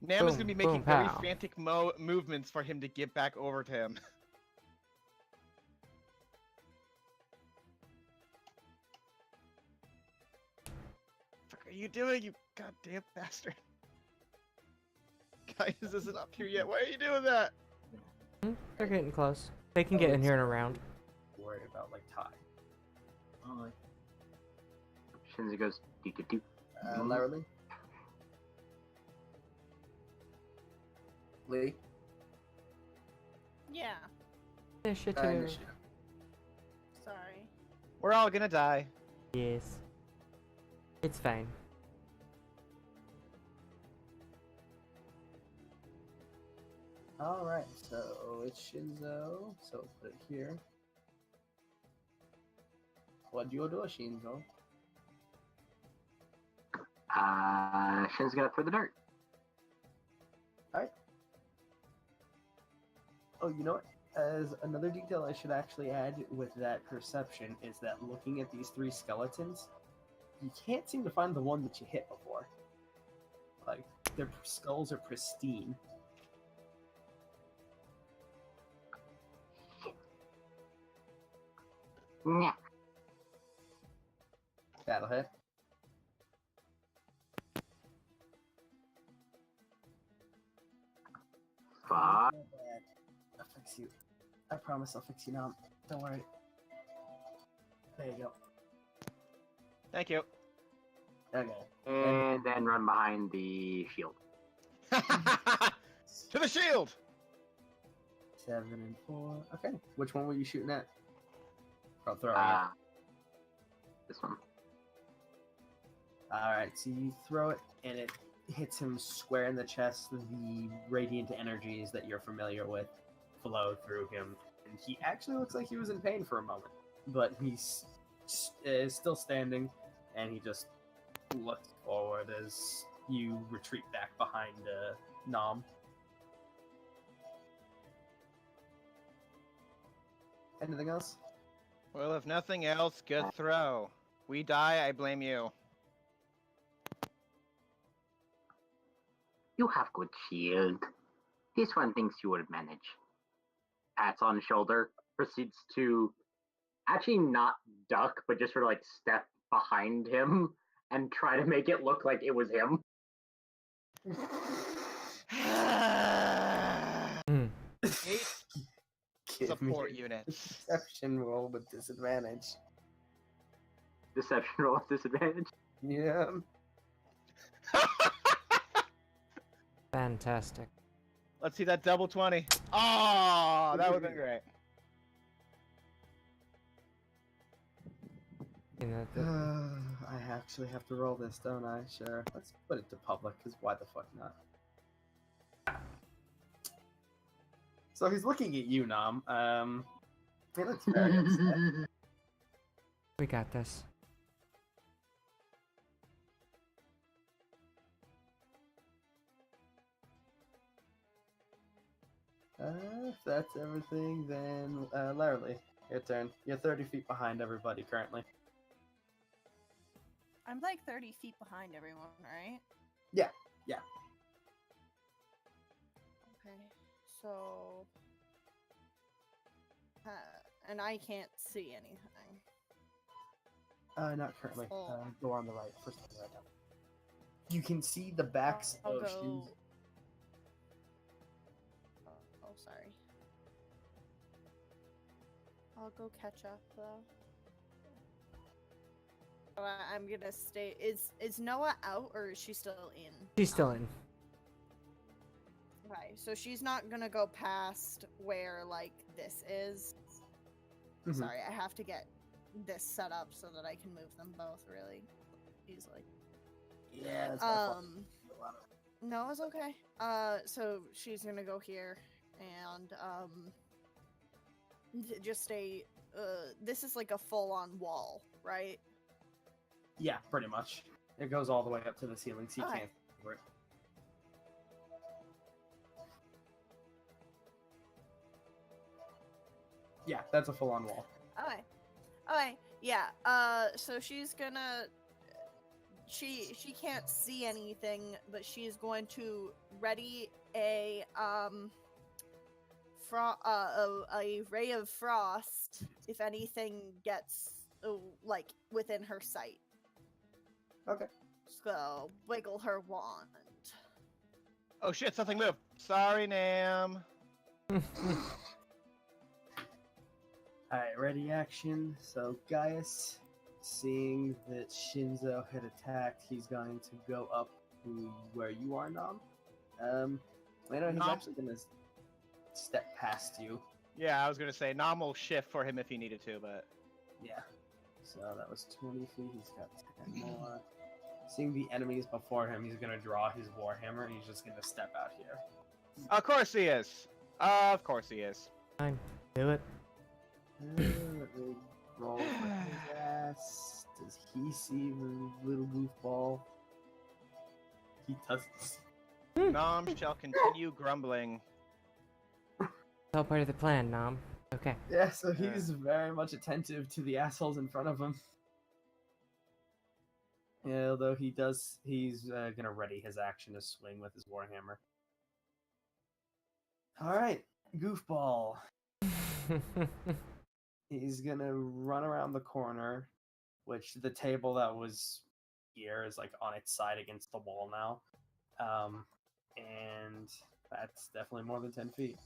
Speaker 7: Nam is
Speaker 3: Boom,
Speaker 7: going to be
Speaker 3: boom,
Speaker 7: making very
Speaker 3: pow.
Speaker 7: frantic movements for him to get back over to him. What are you doing, you goddamn bastard? Guys, this isn't up here yet. Why are you doing that?
Speaker 3: They're getting close. They can get in here in a round.
Speaker 2: Worried about like tie.
Speaker 5: Shinzo goes, doo-doo-doo.
Speaker 2: Larry. Lee.
Speaker 1: Yeah.
Speaker 3: Initiative.
Speaker 2: Initiative.
Speaker 1: Sorry.
Speaker 7: We're all gonna die.
Speaker 3: Yes. It's fine.
Speaker 2: Alright, so it's Shinzo. So put it here. What do you do, Shinzo?
Speaker 5: Shin's gonna throw the dart.
Speaker 2: Oh, you know what? As another detail I should actually add with that perception is that looking at these three skeletons, you can't seem to find the one that you hit before. Like, their skulls are pristine.
Speaker 5: Yeah.
Speaker 2: That'll hit.
Speaker 5: Fuck.
Speaker 2: Not bad. I'll fix you. I promise I'll fix you now. Don't worry. There you go.
Speaker 7: Thank you.
Speaker 2: Okay.
Speaker 5: And then run behind the shield.
Speaker 7: To the shield!
Speaker 2: 7 and 4. Okay. Which one were you shooting at? I'll throw it.
Speaker 5: This one.
Speaker 2: Alright, so you throw it, and it hits him square in the chest. The radiant energies that you're familiar with flow through him. And he actually looks like he was in pain for a moment. But he's still standing, and he just looks forward as you retreat back behind Nom. Anything else?
Speaker 7: Well, if nothing else, good throw. We die, I blame you.
Speaker 5: You have good shield. This one thinks you will manage. Pats on shoulder, proceeds to actually not duck, but just sort of like step behind him and try to make it look like it was him.
Speaker 7: Eight
Speaker 2: Give me
Speaker 7: support
Speaker 2: a
Speaker 7: units.
Speaker 2: Deception roll with disadvantage.
Speaker 5: Deception roll with disadvantage.
Speaker 2: Yeah.
Speaker 3: Fantastic.
Speaker 7: Let's see that double 20. Oh, that would have been great.
Speaker 3: You know,
Speaker 2: I actually have to roll this, don't I? Sure. Let's put it to public, because why the fuck not? So he's looking at you, Nom. He looks very upset.
Speaker 3: we got this.
Speaker 2: If that's everything, then Larry, your turn. You're 30 feet behind everybody currently.
Speaker 1: I'm like 30 feet behind everyone, right?
Speaker 2: Yeah.
Speaker 1: Okay, so... and I can't see anything.
Speaker 2: Not currently.
Speaker 1: Oh.
Speaker 2: Go on the right. First one right down. You can see the backs
Speaker 1: I'll
Speaker 2: of
Speaker 1: go...
Speaker 2: shoes.
Speaker 1: Oh, sorry. I'll go catch up, though. I'm gonna stay... Is Noah out, or is she still in?
Speaker 3: She's still in.
Speaker 1: Okay, so she's not gonna go past where, like, this is.
Speaker 2: Mhm.
Speaker 1: Sorry, I have to get this set up so that I can move them both really easily.
Speaker 2: Yeah. That's my fault.
Speaker 1: No, it's okay. So she's gonna go here and just stay. This is like a full-on wall, right?
Speaker 2: Yeah, pretty much. It goes all the way up to the ceiling, so you
Speaker 1: Okay.
Speaker 2: can't see over it. Yeah, that's a full-on wall.
Speaker 1: Okay, yeah. So she's gonna. She can't see anything, but she's going to ready a a ray of frost if anything gets like within her sight.
Speaker 2: Okay.
Speaker 1: So wiggle her wand.
Speaker 7: Oh shit, something moved. Sorry, Nam.
Speaker 2: Alright, ready action. So Gaius, seeing that Shinzo had attacked, he's going to go up to where you are, Nom. He's
Speaker 7: Nom?
Speaker 2: actually gonna step past you.
Speaker 7: Yeah, I was gonna say Nam will shift for him if he needed to, but
Speaker 2: Yeah. So that was 20 feet. He's got 10 more. Seeing the enemies before him, he's gonna draw his warhammer and he's just gonna step out here.
Speaker 7: Of course he is. Of course he is.
Speaker 3: Fine. Do it.
Speaker 2: Let me roll for his ass. Does he see the little goofball? He doesn't.
Speaker 7: Nom shall continue grumbling.
Speaker 3: It's all part of the plan, Nom. Okay.
Speaker 2: Yeah, so he's very much attentive to the assholes in front of him. Yeah, although he's gonna ready his action to swing with his warhammer. All right, goofball. He's gonna run around the corner, which the table that was here is like on its side against the wall now, and that's definitely more than 10 feet.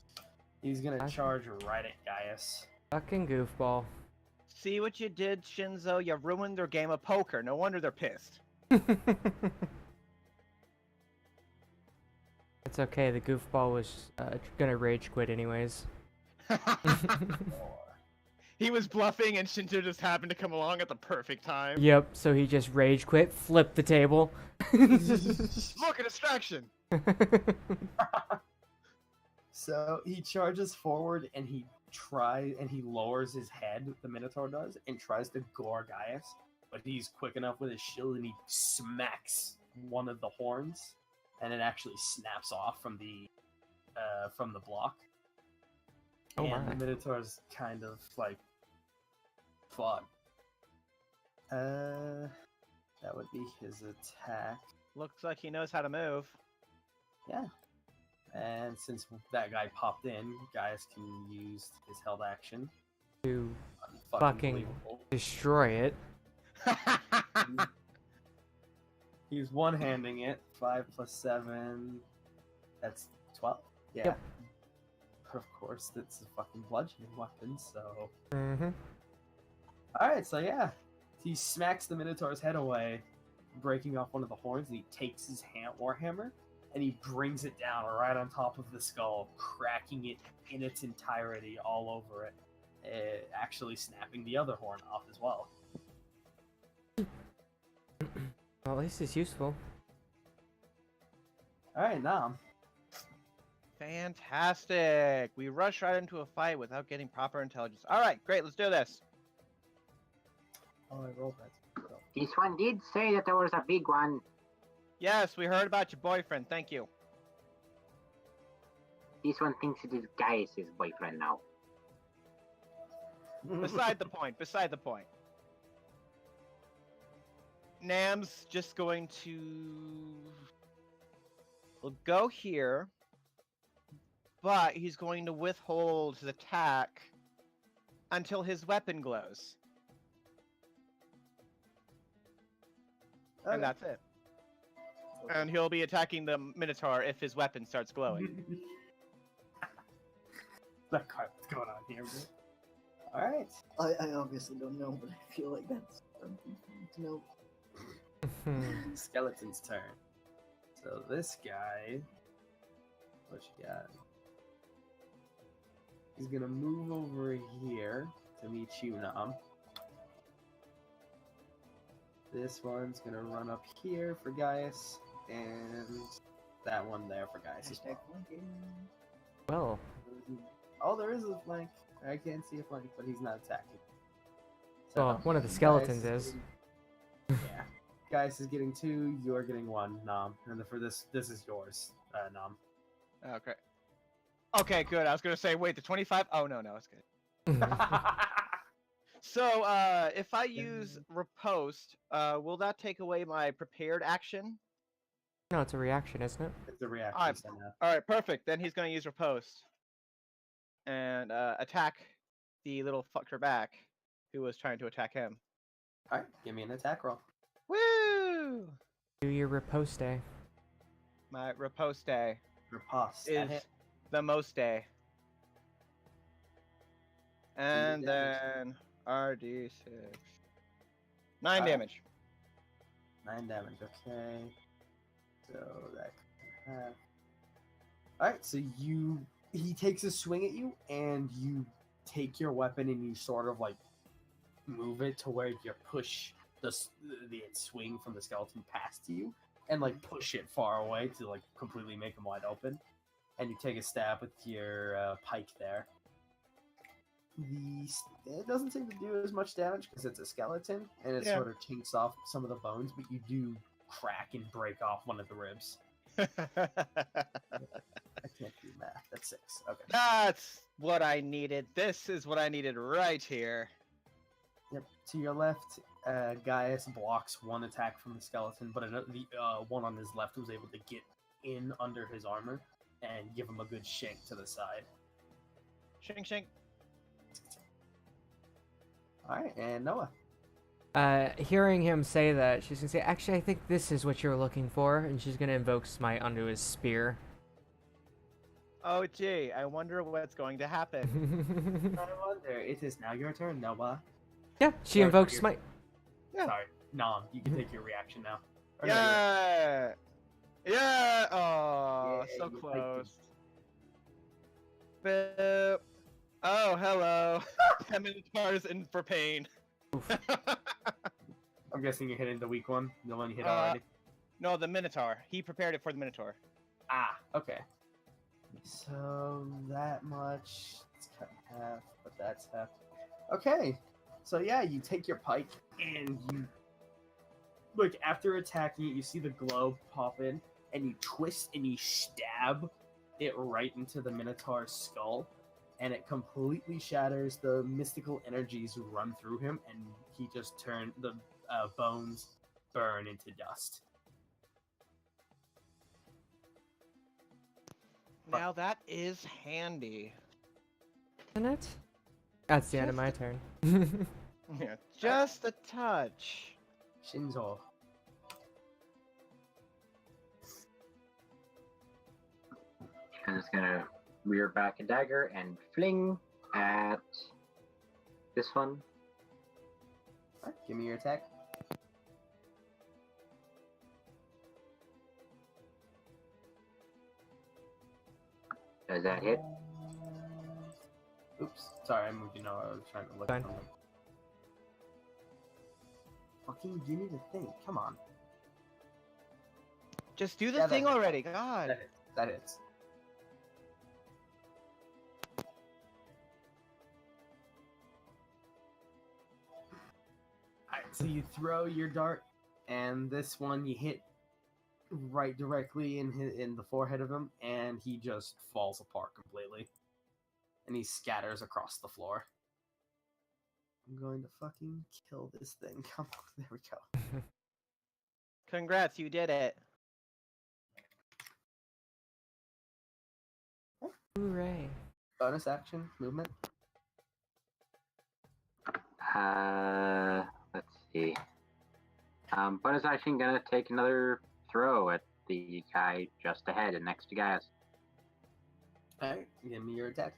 Speaker 2: He's gonna charge right at Gaius.
Speaker 3: Fucking goofball.
Speaker 7: See what you did, Shinzo? You ruined their game of poker. No wonder they're pissed.
Speaker 3: It's okay, the goofball was gonna rage quit anyways.
Speaker 7: He was bluffing and Shinzo just happened to come along at the perfect time.
Speaker 3: Yep, so he just rage quit, flipped the table.
Speaker 7: Look, a distraction!
Speaker 2: So he charges forward and he lowers his head, the Minotaur does, and tries to gore Gaius, but he's quick enough with his shield and he smacks one of the horns, and it actually snaps off from the block.
Speaker 3: Oh
Speaker 2: and
Speaker 3: my.
Speaker 2: the Minotaur's kind of like, fuck. That would be his attack.
Speaker 7: Looks like he knows how to move.
Speaker 2: Yeah. And since that guy popped in, Gaius can use his held action.
Speaker 3: To
Speaker 2: Unfucking
Speaker 3: fucking
Speaker 2: believable.
Speaker 3: destroy it.
Speaker 2: He's one-handing it. 5 plus 7. That's 12. Yeah.
Speaker 3: Yep.
Speaker 2: Of course, that's a fucking bludgeoning weapon, so...
Speaker 3: Mm-hmm.
Speaker 2: Alright, so yeah. He smacks the Minotaur's head away, breaking off one of the horns, and he takes his warhammer, and he brings it down right on top of the skull, cracking it in its entirety all over it, actually snapping the other horn off as well.
Speaker 3: Well, at least it's useful.
Speaker 2: Alright, Nam.
Speaker 7: Fantastic! We rush right into a fight without getting proper intelligence. Alright, great, let's do this.
Speaker 2: Oh, I rolled that.
Speaker 5: This one did say that there was a big one.
Speaker 7: Yes, we heard about your boyfriend, thank you.
Speaker 5: This one thinks it is Gaius' boyfriend now.
Speaker 7: Beside the point, beside the point. Nam's just going to... We'll go here, but he's going to withhold his attack until his weapon glows. And that's it. And he'll be attacking the Minotaur if his weapon starts glowing.
Speaker 2: What's going on here, bro? Alright.
Speaker 6: I obviously don't know, but I feel like that's something to know.
Speaker 2: Skeleton's turn. So this guy, what you got? He's gonna move over here to meet you, Nam. This one's gonna run up here for Gaius, and that one there for Gaius as well.
Speaker 3: Well,
Speaker 2: Oh, there is a flank. I can't see a flank, but he's not attacking.
Speaker 3: well, one of the skeletons is.
Speaker 2: Yeah. Gaius is getting 2, you're getting 1, Nam. And for this is yours, Nam.
Speaker 7: Okay. Okay, good. I was gonna say, wait, the 25? Oh, no, it's good. So, if I use riposte, will that take away my prepared action?
Speaker 3: No, it's a reaction, isn't it?
Speaker 2: It's a reaction.
Speaker 7: Alright.
Speaker 2: so no.
Speaker 7: Alright, perfect. Then he's gonna use riposte. And, attack the little fucker back who was trying to attack him.
Speaker 2: Alright, give me an attack roll.
Speaker 7: Woo!
Speaker 3: Do your riposte.
Speaker 7: My riposte
Speaker 2: Riposte.
Speaker 7: is the most day. And
Speaker 2: damage.
Speaker 7: then RD6. 9
Speaker 2: Alright.
Speaker 7: damage.
Speaker 2: 9 damage, okay. So that half. Alright, so he takes a swing at you, and you take your weapon and you sort of like move move it to where you push the swing from the skeleton past you, and like push it far away to like completely make him wide open. And you take a stab with your pike there. It doesn't seem to do as much damage because it's a skeleton, and it sort of chinks off some of the bones, but you do crack and break off one of the ribs. I can't do math. That's 6. Okay.
Speaker 7: That's what I needed. This is what I needed right here.
Speaker 2: Yep. To your left, Gaius blocks one attack from the skeleton, but the one on his left was able to get in under his armor and give him a good shank to the side.
Speaker 7: Shink, shink.
Speaker 2: All right, and Noah.
Speaker 3: Hearing him say that, she's gonna say, "Actually, I think this is what you're looking for," and she's gonna invoke Smite onto his spear.
Speaker 7: Oh, gee, I wonder what's going to happen.
Speaker 2: I wonder. It is now your turn, Noah.
Speaker 3: Yeah, she
Speaker 2: Sorry,
Speaker 3: invokes
Speaker 2: your-
Speaker 3: Smite.
Speaker 7: Yeah.
Speaker 2: Sorry, Nom. You can take your reaction now. Or no,
Speaker 7: Yeah! Yeah! Oh,
Speaker 2: Yeah,
Speaker 7: so
Speaker 2: you take
Speaker 7: close. Boop. Oh, hello. That Minotaur's in for pain.
Speaker 2: I'm guessing you're hitting the weak one, the one you hit already.
Speaker 7: No, the Minotaur. He prepared it for the Minotaur.
Speaker 2: Ah, okay. So that much. It's cut in half, but that's half. Okay. So yeah, you take your pike and you like after attacking it, you see the globe pop in, and you twist and you stab it right into the Minotaur's skull, and it completely shatters. The mystical energies run through him, and he just the bones burn into dust.
Speaker 7: Now that is handy.
Speaker 3: Isn't it? That's the end of my turn.
Speaker 7: Yeah, just a touch.
Speaker 2: Shinzo.
Speaker 5: I'm just gonna rear back a dagger and fling at this one.
Speaker 2: Alright, give me your attack.
Speaker 5: Does that hit?
Speaker 2: Oops. Sorry, I moved you know I was trying to look
Speaker 3: Fine.
Speaker 2: at something. Fucking give me the thing. Come on.
Speaker 7: Just do the
Speaker 2: Yeah,
Speaker 7: thing
Speaker 2: that-
Speaker 7: already. God.
Speaker 2: That hits. That hits. Alright, so you throw your dart, and this one you hit right directly in the forehead of him, and he just falls apart completely. And he scatters across the floor. I'm going to fucking kill this thing. Come on, there we go.
Speaker 7: Congrats, you did it.
Speaker 3: Hooray.
Speaker 2: Bonus action, movement.
Speaker 5: Let's see. Bonus action, gonna take another throw at the guy just ahead and next to Gaius.
Speaker 2: Alright, give me your attack.